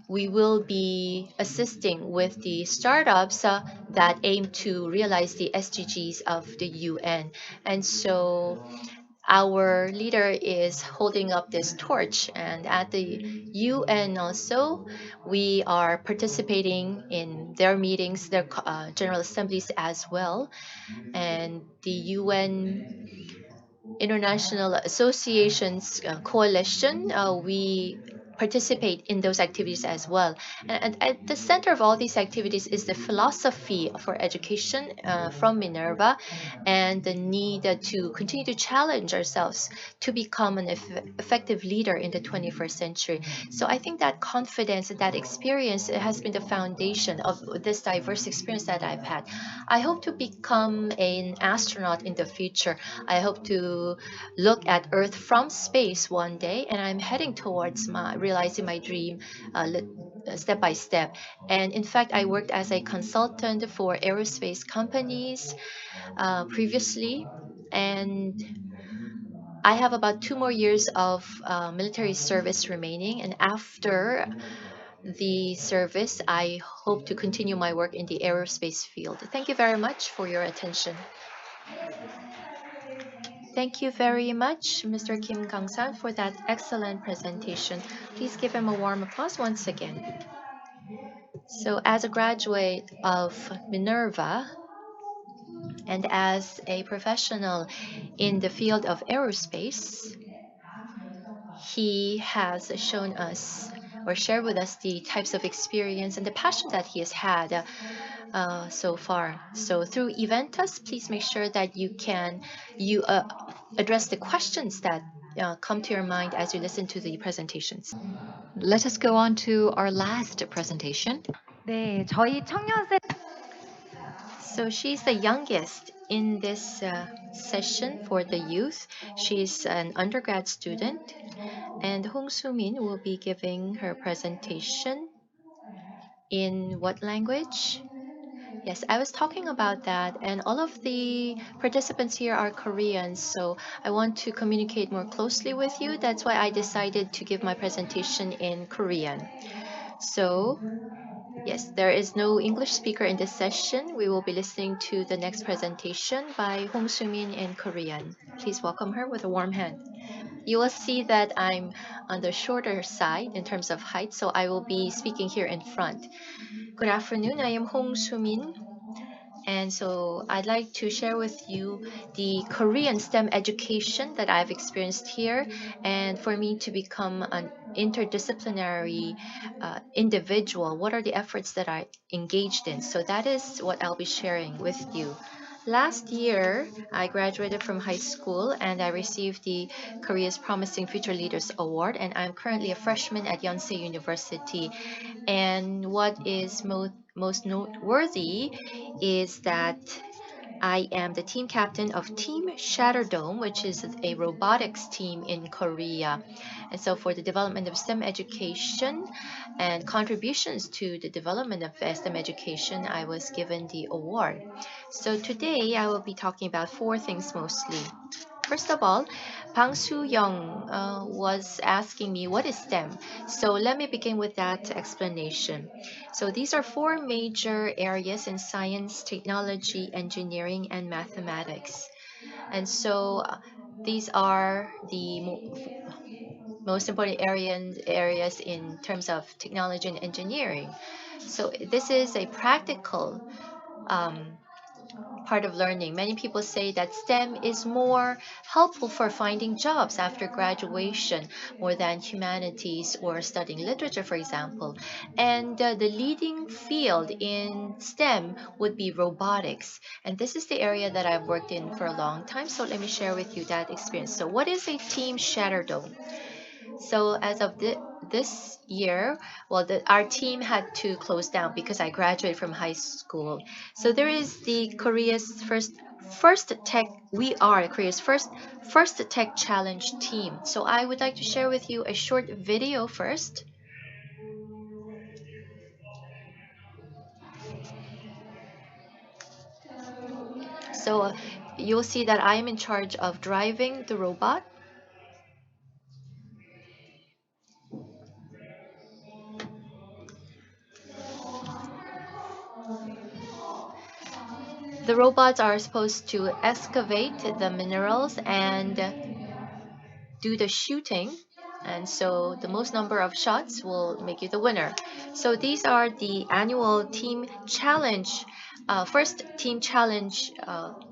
we will be assisting with the startups that aim to realize the SDGs of the UN. And so our leader is holding up this torch, and at the UN also, we are participating in their meetings, their general assemblies as well. And the UN International Associations Coalition, we participate in those activities as well. And at the center of all these activities is the philosophy for education from Minerva, and the need to continue to challenge ourselves to become an effective leader in the 21st century. So I think that confidence and that experience has been the foundation of this diverse experience that I've had. I hope to become an astronaut in the future. I hope to look at Earth from space one day, and I'm heading towards realizing my dream step by step. And in fact, I worked as a consultant for aerospace companies previously, and I have about 2 more years of military service remaining. And after the service, I hope to continue my work in the aerospace field. Thank you very much for your attention. Thank you very much, Mr. Kim Kang-san, for that excellent presentation. Please give him a warm applause once again. So as a graduate of Minerva and as a professional in the field of aerospace, he has shown us or shared with us the types of experience and the passion that he has had so far. So through Eventus, please make sure that you address the questions that come to your mind as you listen to the presentations. Let us go on to our last presentation. 네, 저희 청년세 So she's the youngest in this session for the youth. She's an undergrad student, and Hong Soo-min will be giving her presentation in what language? Yes, I was talking about that, and all of the participants here are Koreans, so I want to communicate more closely with you. That's why I decided to give my presentation in Korean. So, yes, there is no English speaker in this session. We will be listening to the next presentation by Hong Soo-min in Korean. Please welcome her with a warm hand. You will see that I'm on the shorter side in terms of height, so I will be speaking here in front. Good afternoon, I am Hong Soo-min. And so I'd like to share with you the Korean STEM education that I've experienced here, and for me to become an interdisciplinary individual, what are the efforts that I engaged in? So that is what I'll be sharing with you. Last year, I graduated from high school and I received the Korea's Promising Future Leaders Award, and I'm currently a freshman at Yonsei University. And what is most noteworthy is that I am the team captain of Team Shatterdome, which is a robotics team in Korea. And so for the development of STEM education and contributions to the development of STEM education, I was given the award. So today I will be talking about four things mostly. First of all, Bang Soo-young was asking me what is STEM. So let me begin with that explanation. So these are four major areas in science, technology, engineering, and mathematics. And so these are the most important areas in terms of technology and engineering. So this is a practical part of learning. Many people say that STEM is more helpful for finding jobs after graduation more than humanities or studying literature, for example. And the leading field in STEM would be robotics. And this is the area that I've worked in for a long time. So let me share with you that experience. So what is a Team Shatterdome? So as of this year, well, our team had to close down because I graduated from high school. So there is the Korea's first tech. We are Korea's first tech challenge team. So I would like to share with you a short video first. So you'll see that I am in charge of driving the robot. The robots are supposed to excavate the minerals and do the shooting. And so the most number of shots will make you the winner. So these are the annual team challenge, first team challenge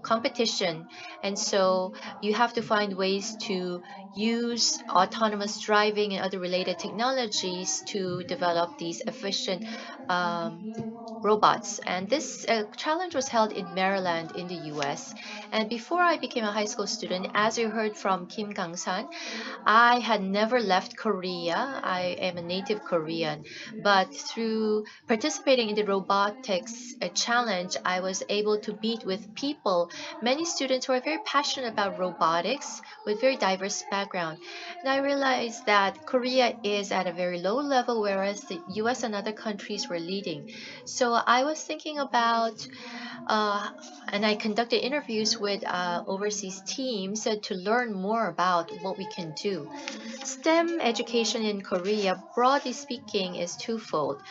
competition. And so you have to find ways to use autonomous driving and other related technologies to develop these efficient robots. And this challenge was held in Maryland in the US. And before I became a high school student, as you heard from Kim Kang-san, I had never left Korea. I am a native Korean. But through participating in the robotics challenge, I was able to meet with people, many students who are very passionate about robotics with very diverse background. And I realized that Korea is at a very low level, whereas the US and other countries were leading. So I was thinking about and I conducted interviews with overseas teams to learn more about what we can do. STEM education in Korea, broadly speaking, is twofold.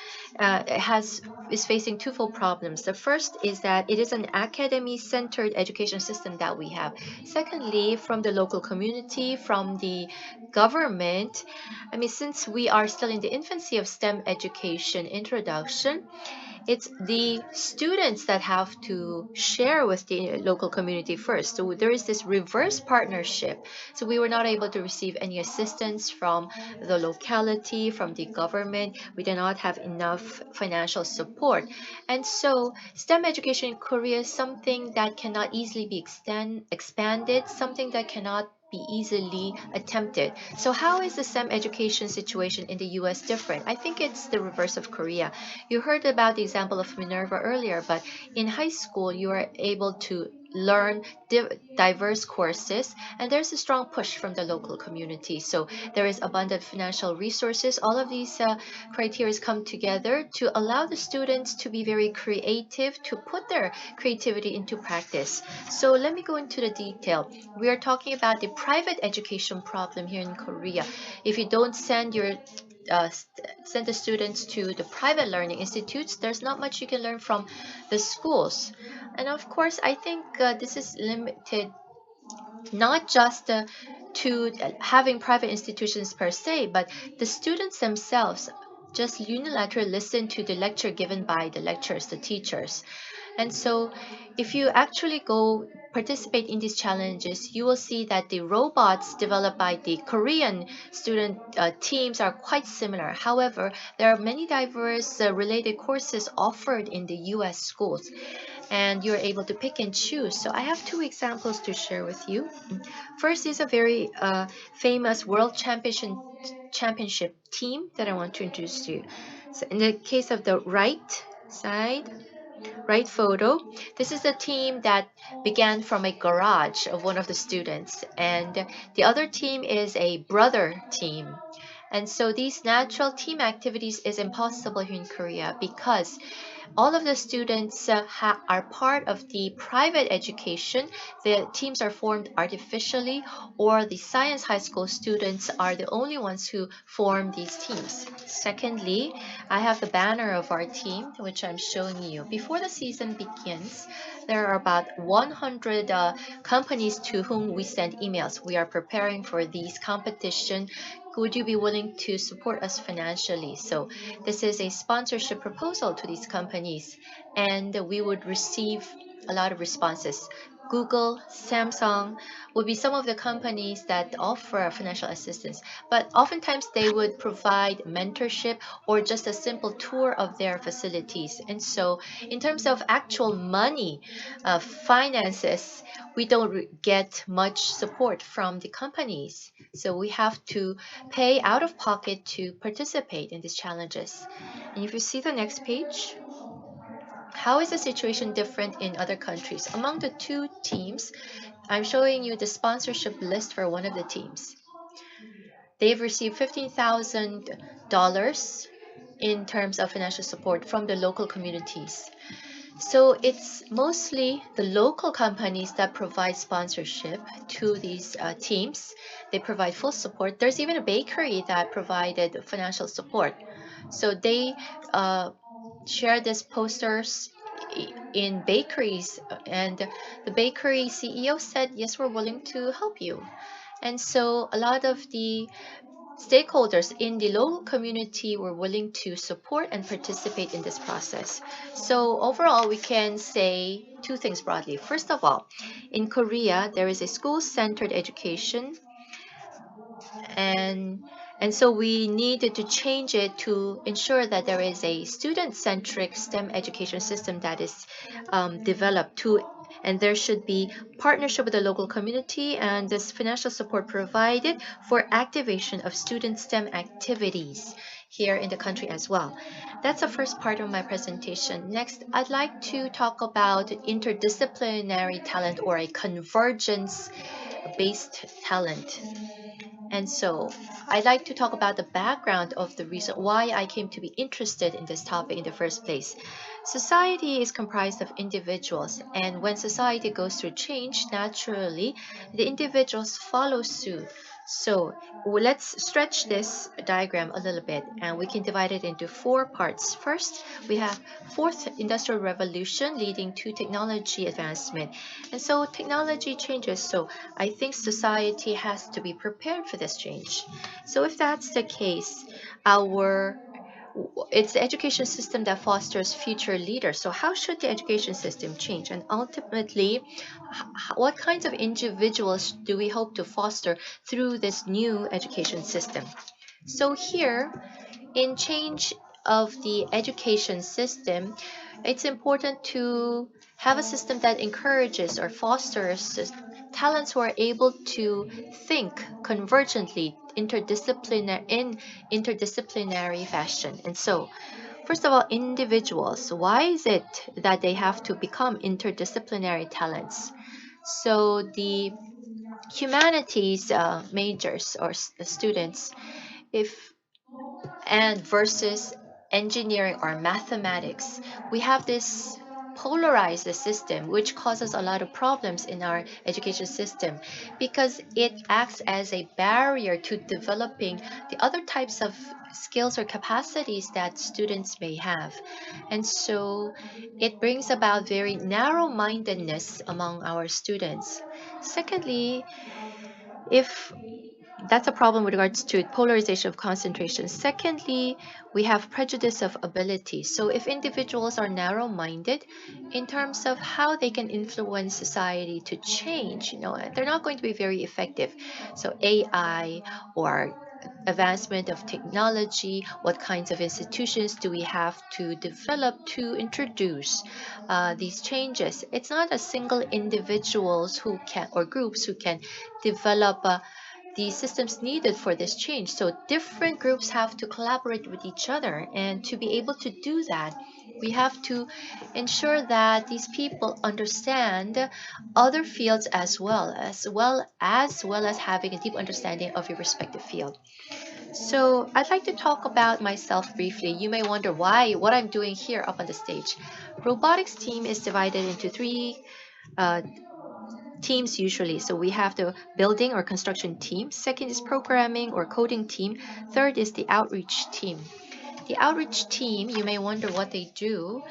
Is facing twofold problems. The first is that it is an academy-centered education system that we have. Secondly, from the local community, from the government, I mean, since we are still in the infancy of STEM education introduction, it's the students that have to share with the local community first. So there is this reverse partnership. So we were not able to receive any assistance from the locality, from the government. We did not have enough financial support. And so STEM education in Korea is something that cannot easily be expanded, something that cannot be easily attempted. So how is the STEM education situation in the US different? I think it's the reverse of Korea. You heard about the example of Minerva earlier, but in high school, you are able to learn diverse courses, and there's a strong push from the local community. So there is abundant financial resources. All of these criteria come together to allow the students to be very creative, to put their creativity into practice. So let me go into the detail. We are talking about the private education problem here in Korea. If you don't send the students to the private learning institutes, there's not much you can learn from the schools. And of course, I think this is limited not just to having private institutions per se, but the students themselves just unilaterally listen to the lecture given by the lecturers, the teachers. And so if you actually go participate in these challenges, you will see that the robots developed by the Korean student teams are quite similar. However, there are many diverse related courses offered in the US schools, and you're able to pick and choose. So I have two examples to share with you. First is a very famous world championship team that I want to introduce to you. So in the case of the right side, right photo, this is a team that began from a garage of one of the students, and the other team is a brother team. And so these natural team activities is impossible here in Korea because all of the students are part of the private education. The teams are formed artificially, or the science high school students are the only ones who form these teams. Secondly, I have the banner of our team, which I'm showing you. Before the season begins, there are about 100 companies to whom we send emails. We are preparing for these competition. Would you be willing to support us financially? So this is a sponsorship proposal to these companies, and we would receive a lot of responses. Google, Samsung would be some of the companies that offer financial assistance, but oftentimes they would provide mentorship or just a simple tour of their facilities. And so in terms of actual money, finances, we don't get much support from the companies. So we have to pay out of pocket to participate in these challenges. And if you see the next page, how is the situation different in other countries? Among the two teams, I'm showing you the sponsorship list for one of the teams. They've received $15,000 in terms of financial support from the local communities. So it's mostly the local companies that provide sponsorship to these teams. They provide full support. There's even a bakery that provided financial support. So they share these posters in bakeries, and the bakery CEO said, yes, we're willing to help you. And so a lot of the stakeholders in the local community were willing to support and participate in this process. So overall, we can say two things broadly. First of all, in Korea, there is a school-centered education, and so we needed to change it to ensure that there is a student-centric STEM education system that is developed to, and there should be partnership with the local community and this financial support provided for activation of student STEM activities here in the country as well. That's the first part of my presentation. Next, I'd like to talk about interdisciplinary talent, or a convergence-based talent. And so I'd like to talk about the background of the reason why I came to be interested in this topic in the first place. Society is comprised of individuals, and when society goes through change, naturally, the individuals follow suit. So let's stretch this diagram a little bit, and we can divide it into four parts. First, we have fourth industrial revolution leading to technology advancement. And so technology changes, so I think society has to be prepared for this change. So if that's the case, our it's the education system that fosters future leaders. So how should the education system change? And ultimately, what kinds of individuals do we hope to foster through this new education system? So here, in change of the education system, it's important to have a system that encourages or fosters talents who are able to think convergently in interdisciplinary fashion. And so, first of all, individuals, why is it that they have to become interdisciplinary talents? So the humanities majors or students, if and versus engineering or mathematics, we have this polarized system which causes a lot of problems in our education system because it acts as a barrier to developing the other types of skills or capacities that students may have. And so it brings about very narrow-mindedness among our students. Secondly, if that's a problem with regards to polarization of concentration. Secondly, we have prejudice of ability. So if individuals are narrow-minded in terms of how they can influence society to change, they're not going to be very effective. So AI or advancement of technology, what kinds of institutions do we have to develop to introduce these changes? It's not a single individuals who can or groups who can develop the systems needed for this change. So different groups have to collaborate with each other. And to be able to do that, we have to ensure that these people understand other fields as well as having a deep understanding of your respective field. So I'd like to talk about myself briefly. You may wonder what I'm doing here up on the stage. Robotics team is divided into three uh, teams usually. So we have the building or construction team. Second is programming or coding team. Third is the outreach team. The outreach team, you may wonder what they do.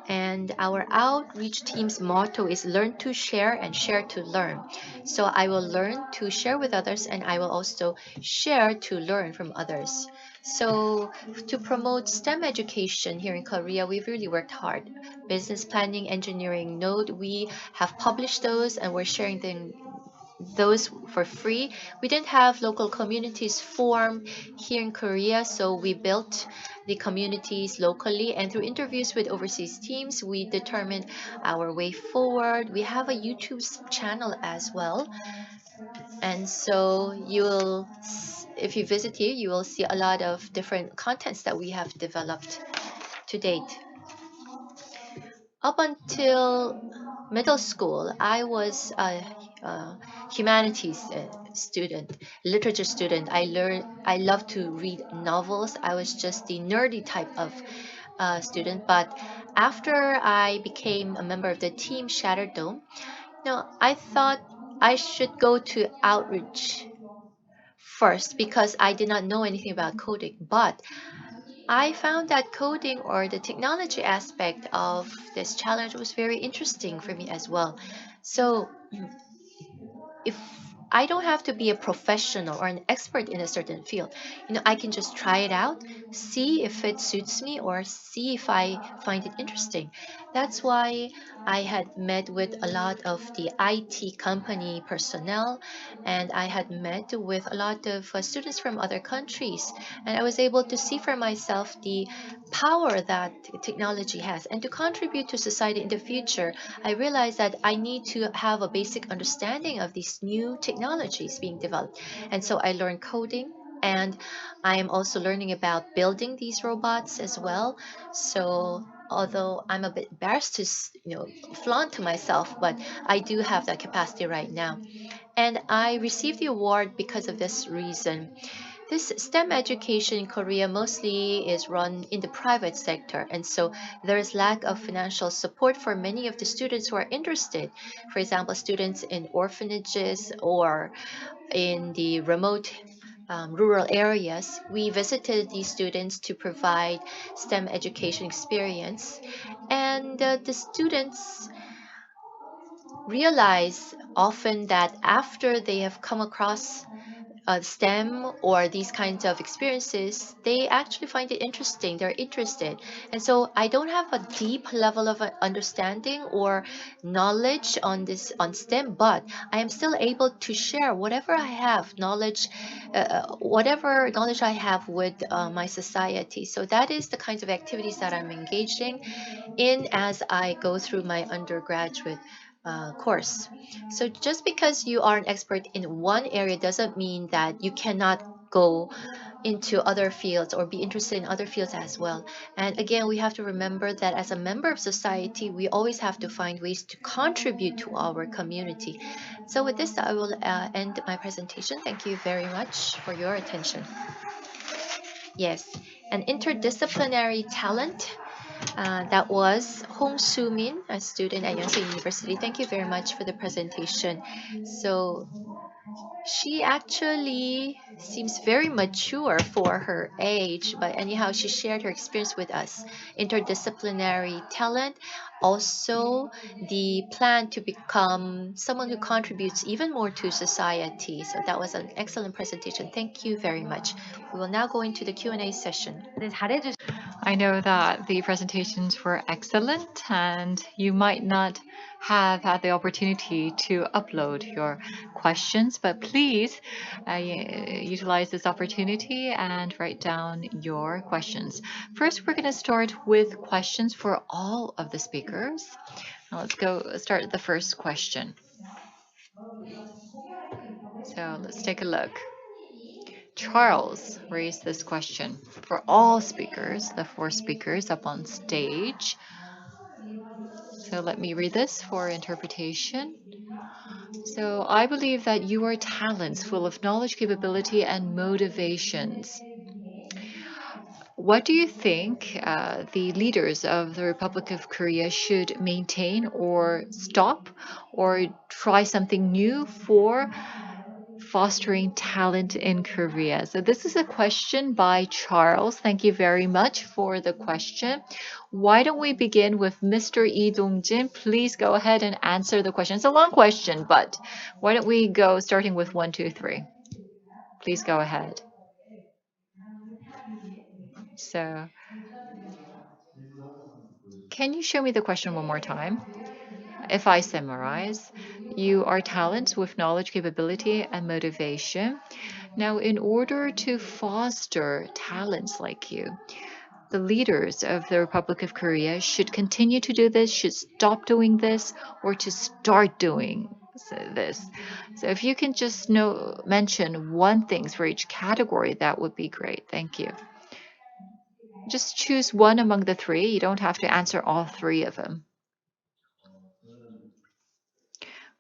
And our outreach team's motto is learn to share and share to learn. So I will learn to share with others, and I will also share to learn from others. So to promote STEM education here in Korea, we've really worked hard. Business planning, engineering, node, we have published those and we're sharing them those for free. We didn't have local communities form here in Korea, so we built the communities locally, and through interviews with overseas teams, we determined our way forward. We have a YouTube channel as well, and so if you visit here, you will see a lot of different contents that we have developed to date. Up until middle school, I was a humanities student, literature student. I love to read novels. I was just the nerdy type of student. But after I became a member of the team Shattered Dome, I thought I should go to outreach first because I did not know anything about coding. But I found that coding or the technology aspect of this challenge was very interesting for me as well. So if I don't have to be a professional or an expert in a certain field, I can just try it out, see if it suits me or see if I find it interesting. That's why I had met with a lot of the IT company personnel, and I had met with a lot of students from other countries, and I was able to see for myself the power that technology has and to contribute to society in the future. I realized that I need to have a basic understanding of these new technologies being developed. And so I learned coding, and I am also learning about building these robots as well. So although I'm a bit embarrassed to flaunt to myself, but I do have that capacity right now. And I received the award because of this reason. This STEM education in Korea mostly is run in the private sector, and so there is lack of financial support for many of the students who are interested. For example, students in orphanages or in the remote rural areas. We visited these students to provide STEM education experience, and the students realize often that after they have come across STEM or these kinds of experiences, they actually find it interesting. They're interested. And so I don't have a deep level of understanding or knowledge on this on STEM, but I am still able to share whatever I have knowledge, whatever knowledge I have with my society. So that is the kinds of activities that I'm engaging in as I go through my undergraduate course. So just because you are an expert in one area doesn't mean that you cannot go into other fields or be interested in other fields as well. And again, we have to remember that as a member of society, we always have to find ways to contribute to our community. So with this, I will end my presentation. Thank you very much for your attention. Yes, an interdisciplinary talent. That was Hong Soo-min, a student at Yonsei University. Thank you very much for the presentation. So she actually seems very mature for her age, but anyhow, she shared her experience with us. Interdisciplinary talent, also the plan to become someone who contributes even more to society. So that was an excellent presentation. Thank you very much. We will now go into the Q&A session. 네, 잘해주시. I know that the presentations were excellent, and you might not have had the opportunity to upload your questions, but please utilize this opportunity and write down your questions. First, we're going to start with questions for all of the speakers. Now let's go start the first question. So let's take a look. Charles raised this question for all speakers, the 4 speakers up on stage. So let me read this for interpretation. So I believe that you are talents full of knowledge, capability, and motivations. What do you think the leaders of the Republic of Korea should maintain or stop or try something new for fostering talent in Korea? So this is a question by Charles. Thank you very much for the question. Why don't we begin with Mr. Lee Dong-jin? Please go ahead and answer the question. It's a long question, but why don't we go starting with 1, 2, 3? Please go ahead. So can you show me the question one more time? If I summarize, you are talents with knowledge, capability, and motivation. Now, in order to foster talents like you, the leaders of the Republic of Korea should continue to do this, should stop doing this, or to start doing this. So if you can just mention one thing for each category, that would be great. Thank you. Just choose one among the 3. You don't have to answer all 3 of them.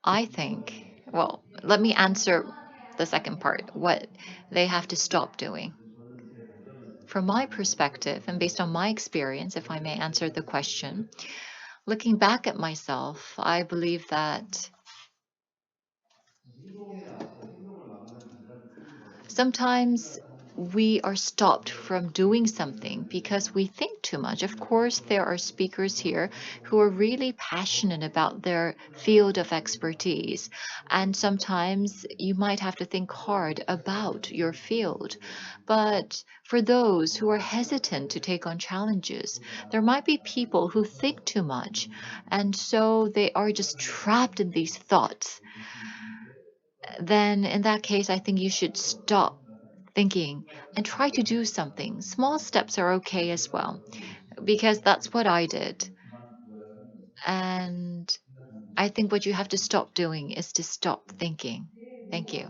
I think, well, let me answer the second part, what they have to stop doing. From my perspective, and based on my experience, if I may answer the question, looking back at myself, I believe that sometimes we are stopped from doing something because we think too much. Of course, there are speakers here who are really passionate about their field of expertise, and sometimes you might have to think hard about your field. But for those who are hesitant to take on challenges, there might be people who think too much, and so they are just trapped in these thoughts. Then, in that case, I think you should stop thinking and try to do something. Small steps are okay as well, because that's what I did. And I think what you have to stop doing is to stop thinking. Thank you.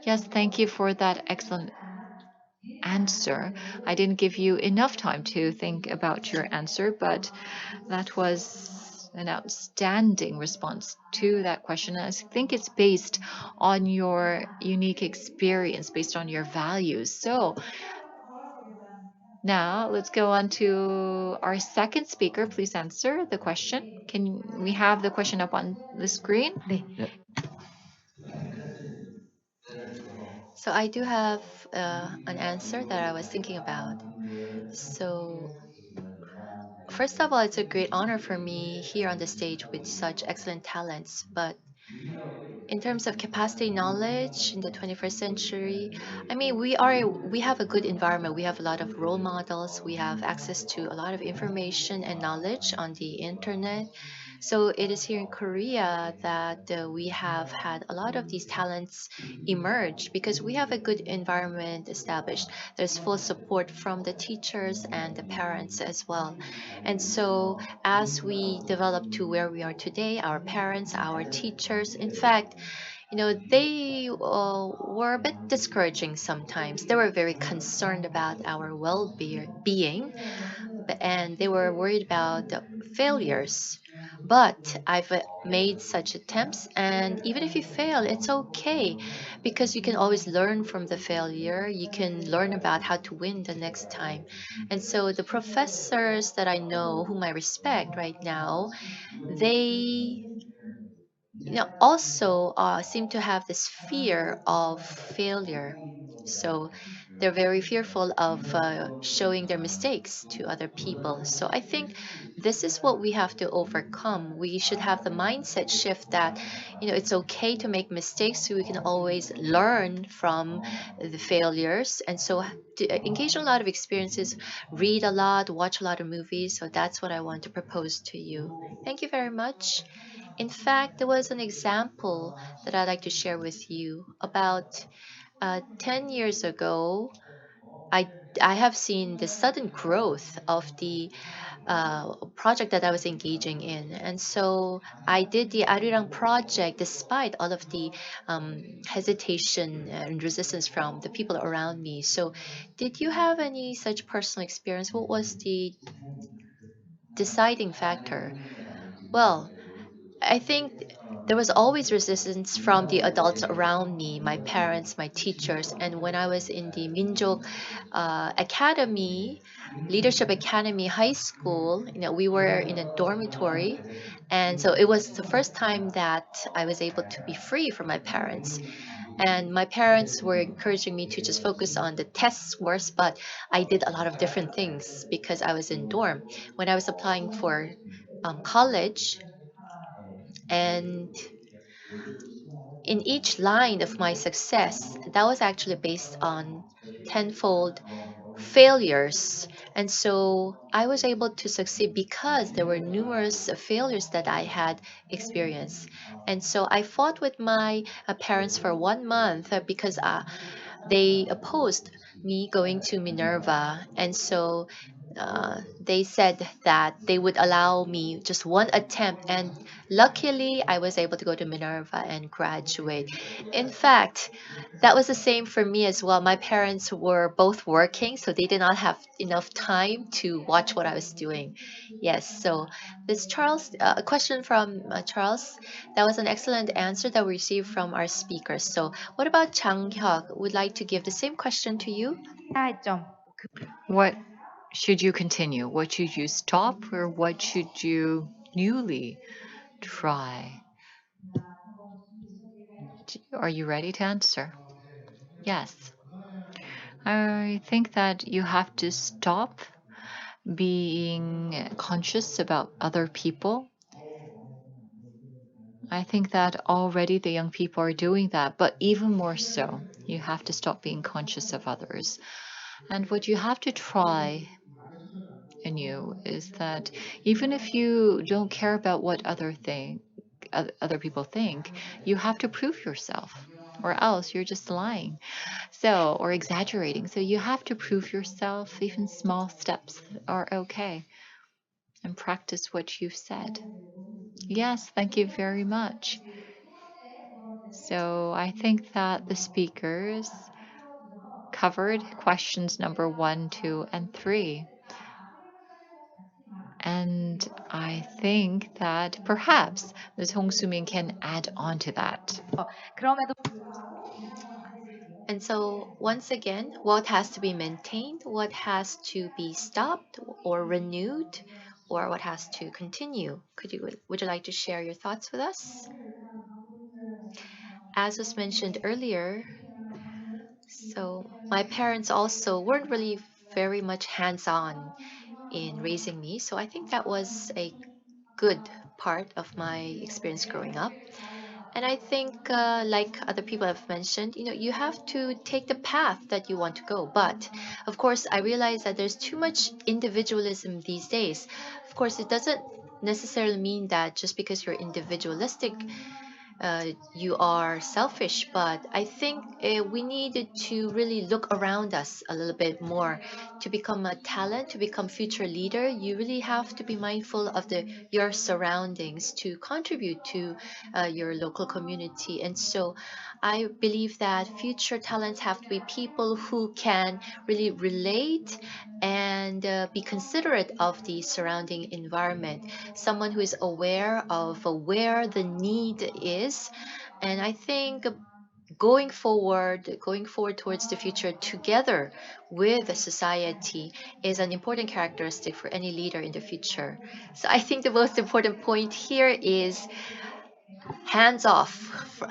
Yes, thank you for that excellent answer. I didn't give you enough time to think about your answer, but that was an outstanding response to that question. I think it's based on your unique experience, based on your values. So now let's go on to our second speaker. Please answer the question. Can we have the question up on the screen? 네. So I do have an answer that I was thinking about. So first of all, it's a great honor for me here on the stage with such excellent talents. But in terms of capacity knowledge in the 21st century, I mean, we have a good environment. We have a lot of role models. We have access to a lot of information and knowledge on the internet. So it is here in Korea that we have had a lot of these talents emerge because we have a good environment established. There's full support from the teachers and the parents as well. And so as we develop to where we are today, our parents, our teachers, in fact, they were a bit discouraging sometimes. They were very concerned about our well-being, and they were worried about the failures. But I've made such attempts, and even if you fail, it's okay because you can always learn from the failure. You can learn about how to win the next time. And so the professors that I know, whom I respect right now, they also seem to have this fear of failure. So they're very fearful of showing their mistakes to other people. So I think this is what we have to overcome. We should have the mindset shift that, it's okay to make mistakes so we can always learn from the failures. And so to engage in a lot of experiences, read a lot, watch a lot of movies. So that's what I want to propose to you. Thank you very much. In fact, there was an example that I'd like to share with you. About 10 years ago, I, I have seen the sudden growth of the project that I was engaging in. And so I did the Arirang project despite all of the hesitation and resistance from the people around me. So, did you have any such personal experience? What was the deciding factor? Well, I think there was always resistance from the adults around me, my parents, my teachers. And when I was in the Minjok Academy, Leadership Academy High School, we were in a dormitory. And so it was the first time that I was able to be free from my parents. And my parents were encouraging me to just focus on the test scores, but I did a lot of different things because I was in dorm. When I was applying for college, and in each line of my success, that was actually based on tenfold failures. And so I was able to succeed because there were numerous failures that I had experienced. And so I fought with my parents for 1 month because they opposed me going to Minerva. And so they said that they would allow me just one attempt. And luckily, I was able to go to Minerva and graduate. In fact, that was the same for me as well. My parents were both working, so they did not have enough time to watch what I was doing. Yes, so this Charles, a question from Charles. That was an excellent answer that we received from our speakers. So, what about Chang Hyuk? Would like to give the same question to you? 차이점. What should you continue? What should you stop? Or what should you newly try? Are you ready to answer? Yes. I think that you have to stop being conscious about other people. I think that already the young people are doing that, but even more so, you have to stop being conscious of others. And what you have to try in you is that even if you don't care about what other people think, you have to prove yourself, or else you're just lying. So, or exaggerating. So you have to prove yourself. Even small steps are okay. And practice what you've said. Yes, thank you very much. So I think that the speakers covered questions number 1, 2, and 3. And I think that perhaps Ms. Hong Soo-min can add on to that. 그럼에도 And so, once again, what has to be maintained, what has to be stopped or renewed, or what has to continue? Would you like to share your thoughts with us? As was mentioned earlier, so my parents also weren't really very much hands-on in raising me, so I think that was a good part of my experience growing up. And I think, like other people have mentioned, you have to take the path that you want to go. But of course, I realize that there's too much individualism these days. Of course, it doesn't necessarily mean that just because you're individualistic, you are selfish, but I think we needed to really look around us a little bit more. To become a talent, to become future leader, you really have to be mindful of your surroundings to contribute to your local community. And so I believe that future talents have to be people who can really relate and be considerate of the surrounding environment, someone who is aware of where the need is. And I think going forward towards the future together with the society is an important characteristic for any leader in the future. So I think the most important point here is hands off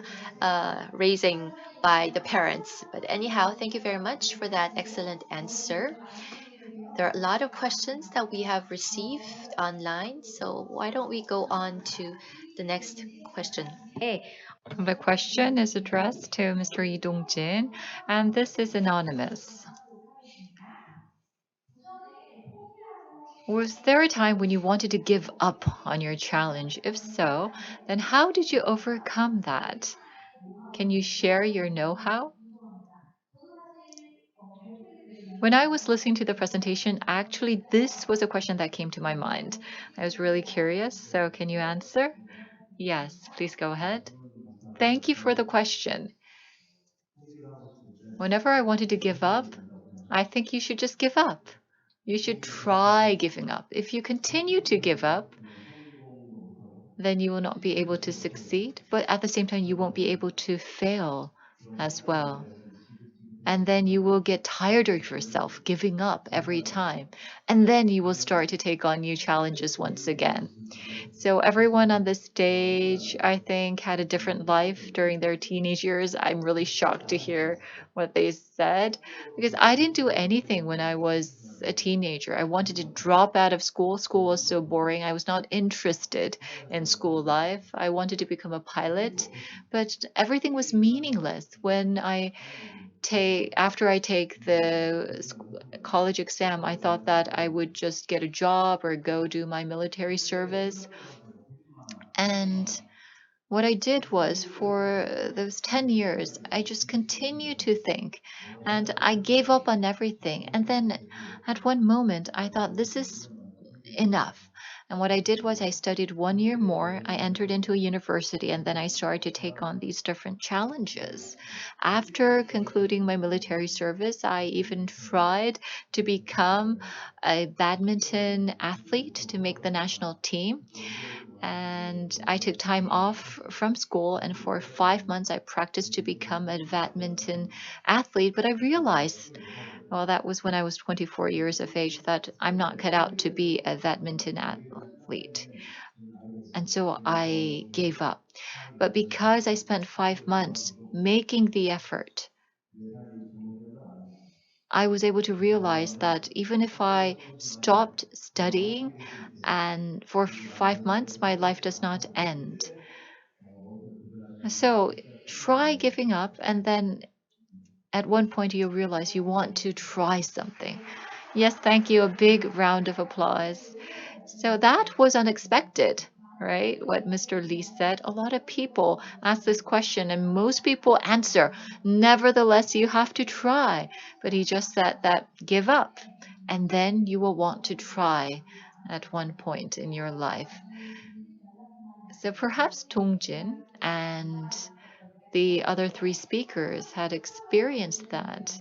raising by the parents. But anyhow, thank you very much for that excellent answer. There are a lot of questions that we have received online, so why don't we go on to the next question? The question is addressed to Mr. Lee Dong-jin, and this is anonymous. Was there a time when you wanted to give up on your challenge? If so, then how did you overcome that? Can you share your know-how? When I was listening to the presentation, actually, this was a question that came to my mind. I was really curious, so can you answer? Yes, please go ahead. Thank you for the question. Whenever I wanted to give up, I think you should just give up. You should try giving up. If you continue to give up, then you will not be able to succeed, but at the same time, you won't be able to fail as well. And then you will get tired of yourself giving up every time. And then you will start to take on new challenges once again. So everyone on the stage, I think, had a different life during their teenage years. I'm really shocked to hear what they said because I didn't do anything when I was a teenager. I wanted to drop out of school. School was so boring. I was not interested in school life. I wanted to become a pilot, but everything was meaningless when after I take the college exam, I thought that I would just get a job or go do my military service. And what I did was for those 10 years, I just continued to think and I gave up on everything. And then at one moment, I thought, this is enough. And what I did was I studied 1 year more. I entered into a university and then I started to take on these different challenges. After concluding my military service, I even tried to become a badminton athlete to make the national team. And I took time off from school, and for 5 months, I practiced to become a badminton athlete. But I realized, well, that was when I was 24 years of age, that I'm not cut out to be a badminton athlete. And so I gave up. But because I spent 5 months making the effort, I was able to realize that even if I stopped studying and for 5 months, my life does not end. So try giving up, and then at one point you realize you want to try something. Yes, thank you. A big round of applause. So that was unexpected, right? What Mr. Lee said. A lot of people ask this question, and most people answer, nevertheless, you have to try. But he just said that give up, and then you will want to try at one point in your life. So perhaps Dongjin and the other three speakers had experienced that.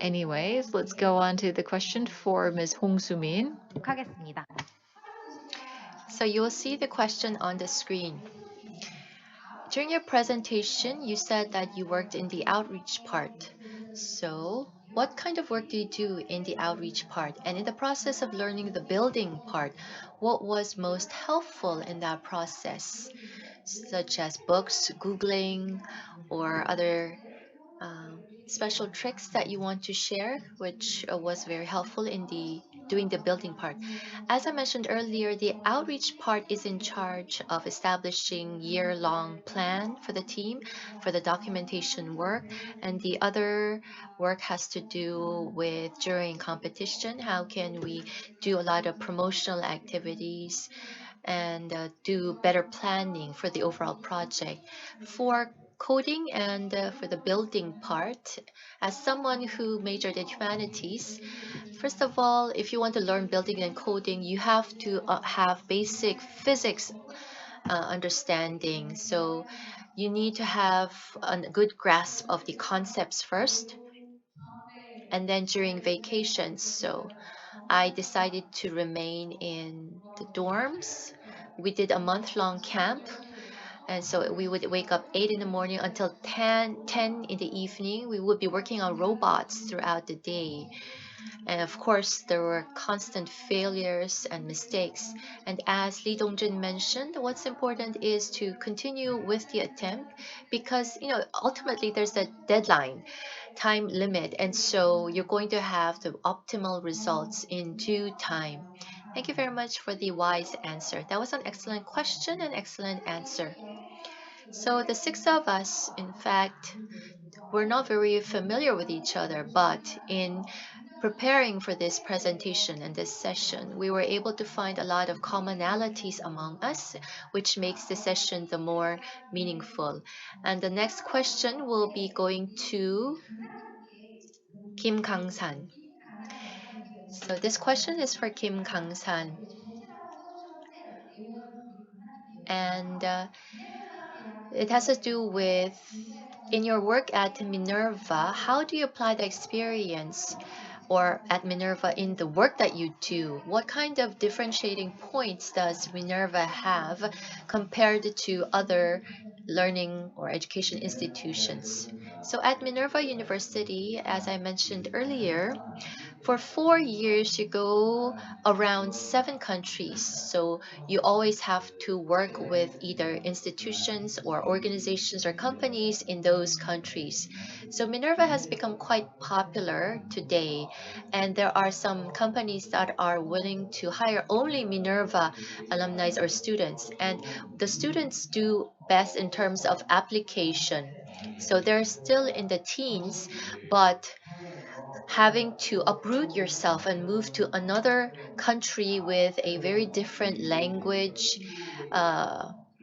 Anyways, let's go on to the question for Ms. Hong Soo-min. 하겠습니다. So you will see the question on the screen. During your presentation, you said that you worked in the outreach part. So what kind of work do you do in the outreach part? And in the process of learning the building part, what was most helpful in that process? Such as books, Googling, or other special tricks that you want to share, which was very helpful in doing the building part. As I mentioned earlier, the outreach part is in charge of establishing year-long plan for the team, for the documentation work, and the other work has to do with during competition, how can we do a lot of promotional activities and do better planning for the overall project. For coding and for the building part, as someone who majored in humanities, first of all, if you want to learn building and coding, you have to have basic physics understanding. So you need to have a good grasp of the concepts first. And then during vacations, so I decided to remain in the dorms. We did a month-long camp. And so we would wake up 8 in the morning until 10 in the evening. We would be working on robots throughout the day. And of course, there were constant failures and mistakes. And as Lee Dongjin mentioned, what's important is to continue with the attempt because, ultimately there's a deadline, time limit. And so you're going to have the optimal results in due time. Thank you very much for the wise answer. That was an excellent question and excellent answer. So the six of us, in fact, we're not very familiar with each other, but in preparing for this presentation and this session, we were able to find a lot of commonalities among us, which makes the session the more meaningful. And the next question will be going to Kim Kang-san. So this question is for Kim Kang-san. And it has to do with, in your work at Minerva, how do you apply the experience or at Minerva in the work that you do? What kind of differentiating points does Minerva have compared to other learning or education institutions? So at Minerva University, as I mentioned earlier, for 4 years, you go around 7 countries. So you always have to work with either institutions or organizations or companies in those countries. So Minerva has become quite popular today. And there are some companies that are willing to hire only Minerva alumni or students. And the students do best in terms of application. So they're still in the teens, but having to uproot yourself and move to another country with a very different language,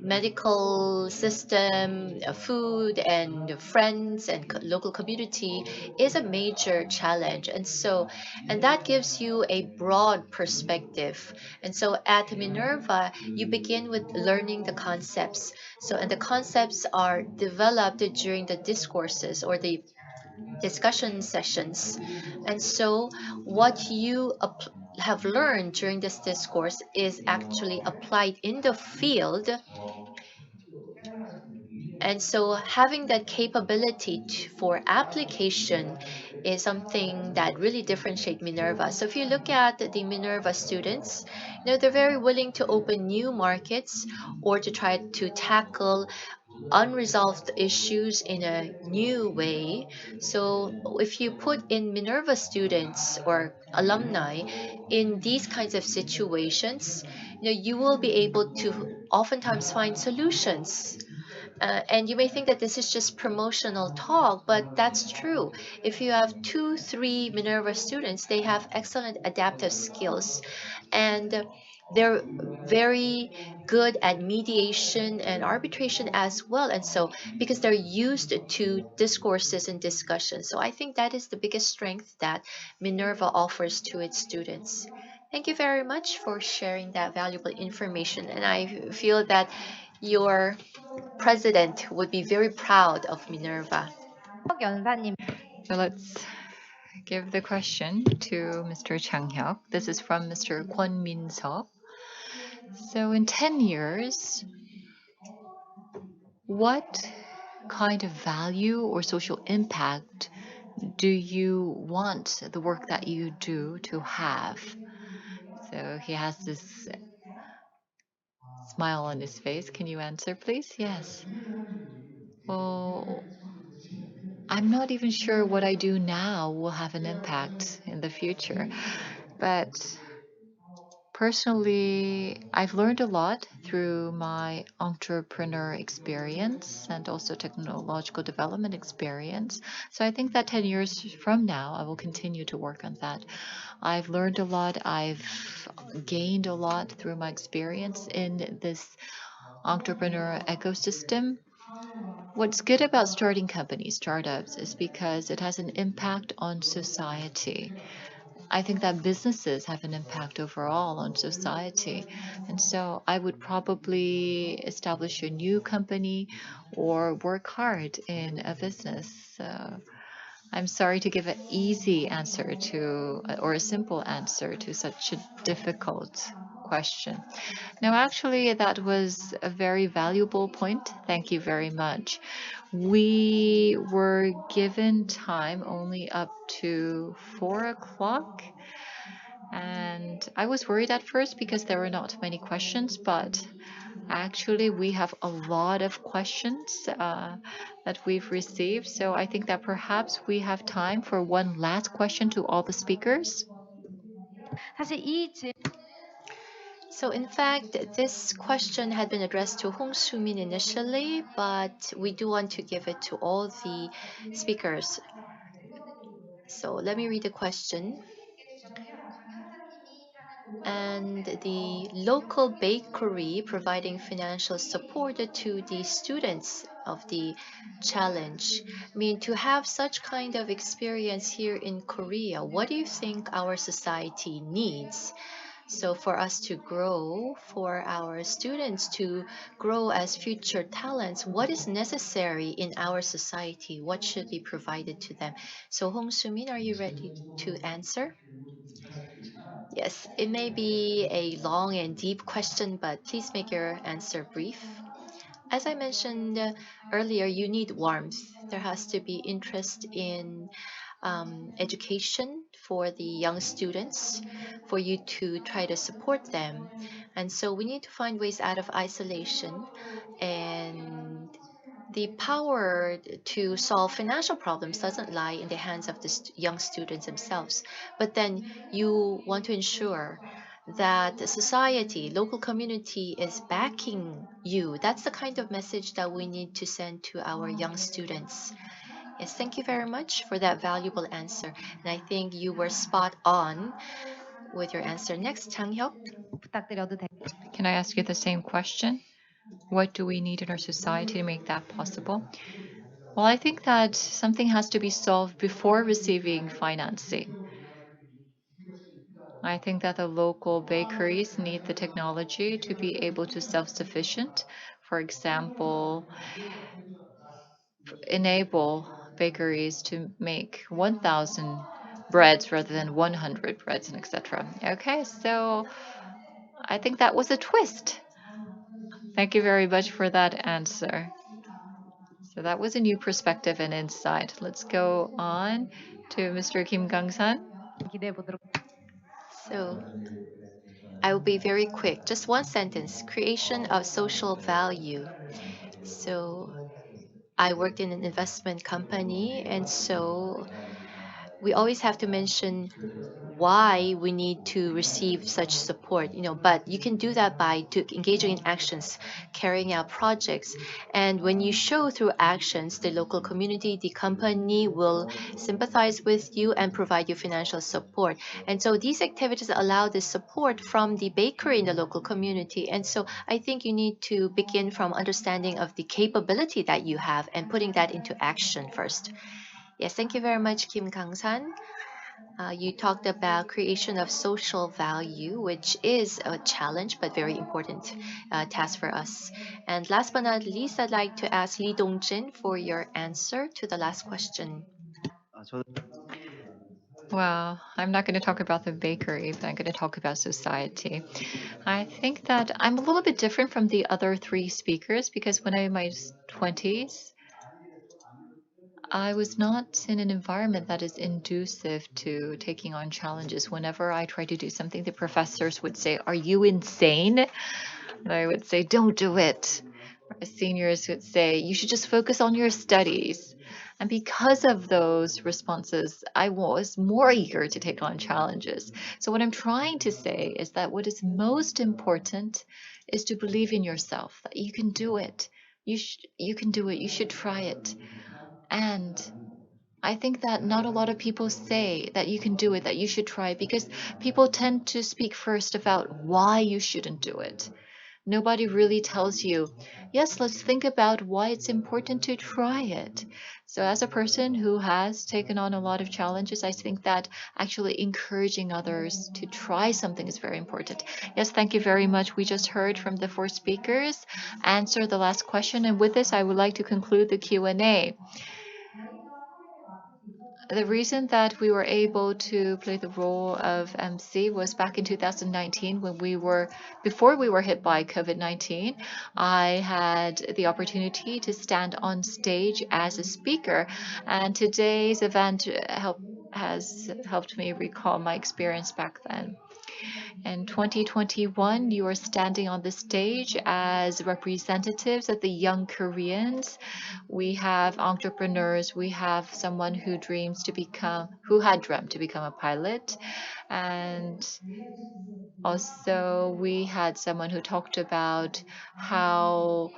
medical system, food, and friends and local community is a major challenge. And that gives you a broad perspective. And so at Minerva, you begin with learning the concepts. And the concepts are developed during the discourses or the discussion sessions. And so what you have learned during this discourse is actually applied in the field. And so having that capability for application is something that really differentiates Minerva. So if you look at the Minerva students, they're very willing to open new markets or to try to tackle unresolved issues in a new way. So if you put in Minerva students or alumni in these kinds of situations, you will be able to oftentimes find solutions. And you may think that this is just promotional talk, but that's true. If you have two, three Minerva students, they have excellent adaptive skills. And they're very good at mediation and arbitration as well. And so, because they're used to discourses and discussions. So, I think that is the biggest strength that Minerva offers to its students. Thank you very much for sharing that valuable information. And I feel that your president would be very proud of Minerva. 연사님, So let's give the question to Mr. Chang Hyuk. This is from Mr. Kwon Min Seok. So in 10 years, what kind of value or social impact do you want the work that you do to have? So he has this smile on his face. Can you answer, please? Yes. Well, I'm not even sure what I do now will have an impact in the future. But personally, I've learned a lot through my entrepreneur experience and also technological development experience. So I think that 10 years from now, I will continue to work on that. I've learned a lot. I've gained a lot through my experience in this entrepreneur ecosystem. What's good about starting companies, startups, is because it has an impact on society. I think that businesses have an impact overall on society. And so I would probably establish a new company or work hard in a business. I'm sorry to give an easy answer to, or a simple answer to such a difficult question. No, actually, that was a very valuable point. Thank you very much. We were given time only up to 4 o'clock. And I was worried at first because there were not many questions, but actually, we have a lot of questions that we've received. So I think that perhaps we have time for one last question to all the speakers. 사실 이 So, in fact, this question had been addressed to Hong Soo-min initially, but we do want to give it to all the speakers. So, let me read the question. And the local bakery providing financial support to the students of the challenge. I mean, to have such kind of experience here in Korea, what do you think our society needs? So for us to grow, for our students to grow as future talents, what is necessary in our society? What should be provided to them? So Hong Soo-min, are you ready to answer? Yes, it may be a long and deep question, but please make your answer brief. As I mentioned earlier, you need warmth. There has to be interest in education for the young students, for you to try to support them. And so we need to find ways out of isolation, and the power to solve financial problems doesn't lie in the hands of the young students themselves. But then you want to ensure that the society, local community is backing you. That's the kind of message that we need to send to our young students. Yes, thank you very much for that valuable answer. And I think you were spot on with your answer. Next, Chang Hyuk. 부탁드려도 돼요? Can I ask you the same question? What do we need in our society to make that possible? Well, I think that something has to be solved before receiving financing. I think that the local bakeries need the technology to be able to self-sufficient. For example, enable bakeries to make 1,000 breads rather than 100 breads and etc. Okay, so I think that was a twist. Thank you very much for that answer. So that was a new perspective and insight. Let's go on to Mr. Kim Gang-san. 기대해 보도록. So I will be very quick. Just one sentence. Creation of social value. So I worked in an investment company, and so we always have to mention why we need to receive such support, but you can do that by engaging in actions, carrying out projects. And when you show through actions, the local community, the company will sympathize with you and provide you financial support. And so these activities allow the support from the bakery in the local community. And so I think you need to begin from understanding of the capability that you have and putting that into action first. Yes, thank you very much, Kim Kang-san. You talked about creation of social value, which is a challenge but very important task for us. And last but not least, I'd like to ask Lee Dongjin for your answer to the last question. 저 Well, I'm not going to talk about the bakery, but I'm going to talk about society. I think that I'm a little bit different from the other three speakers because when I'm in my 20s, I was not in an environment that is inducive to taking on challenges. Whenever I try to do something, the professors would say, "Are you insane?" And I would say, "Don't do it." Our seniors would say, "You should just focus on your studies." And because of those responses, I was more eager to take on challenges. So, what I'm trying to say is that what is most important is to believe in yourself, that you can do it. You can do it. You should try it. And I think that not a lot of people say that you can do it, that you should try it, because people tend to speak first about why you shouldn't do it. Nobody really tells you, yes, let's think about why it's important to try it. So, as a person who has taken on a lot of challenges, I think that actually encouraging others to try something is very important. Yes, thank you very much. We just heard from the four speakers answer the last question, and with this, I would like to conclude the Q&A. The reason that we were able to play the role of MC was back in 2019 before we were hit by COVID-19. I had the opportunity to stand on stage as a speaker, and today's event has helped me recall my experience back then. In 2021, you are standing on the stage as representatives of the young Koreans. We have entrepreneurs, we have someone who had dreamt to become a pilot. And also, we had someone who talked about how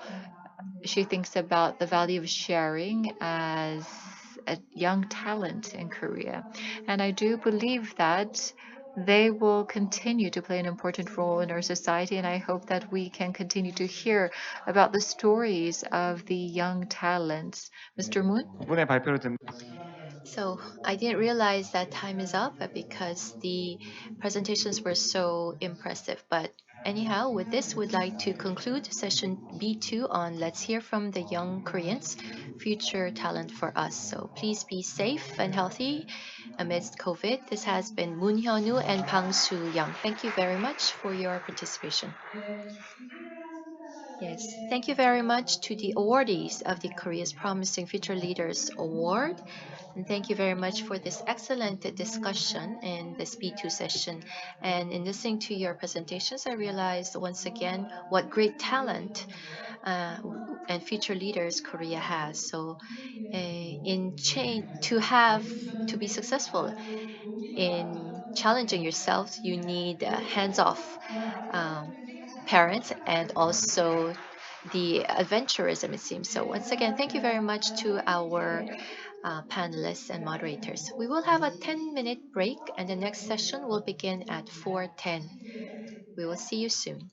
she thinks about the value of sharing as a young talent in Korea. And I do believe that they will continue to play an important role in our society. And I hope that we can continue to hear about the stories of the young talents. Mr. Moon? 이번에 발표를 So I didn't realize that time is up because the presentations were so impressive. But anyhow, with this, we'd like to conclude session B2 on Let's Hear from the Young Koreans, Future Talent for Us. So please be safe and healthy amidst COVID. This has been Moon Hyunwoo and Bang Soo Young. Thank you very much for your participation. Yes, thank you very much to the awardees of the Korea's Promising Future Leaders Award. And thank you very much for this excellent discussion in this B2 session. And in listening to your presentations, I realized once again what great talent and future leaders Korea has. So to be successful in challenging yourself, you need hands-off parents and also the adventurism, it seems. So once again, thank you very much to our panelists and moderators. We will have a 10-minute break and the next session will begin at 4:10. We will see you soon.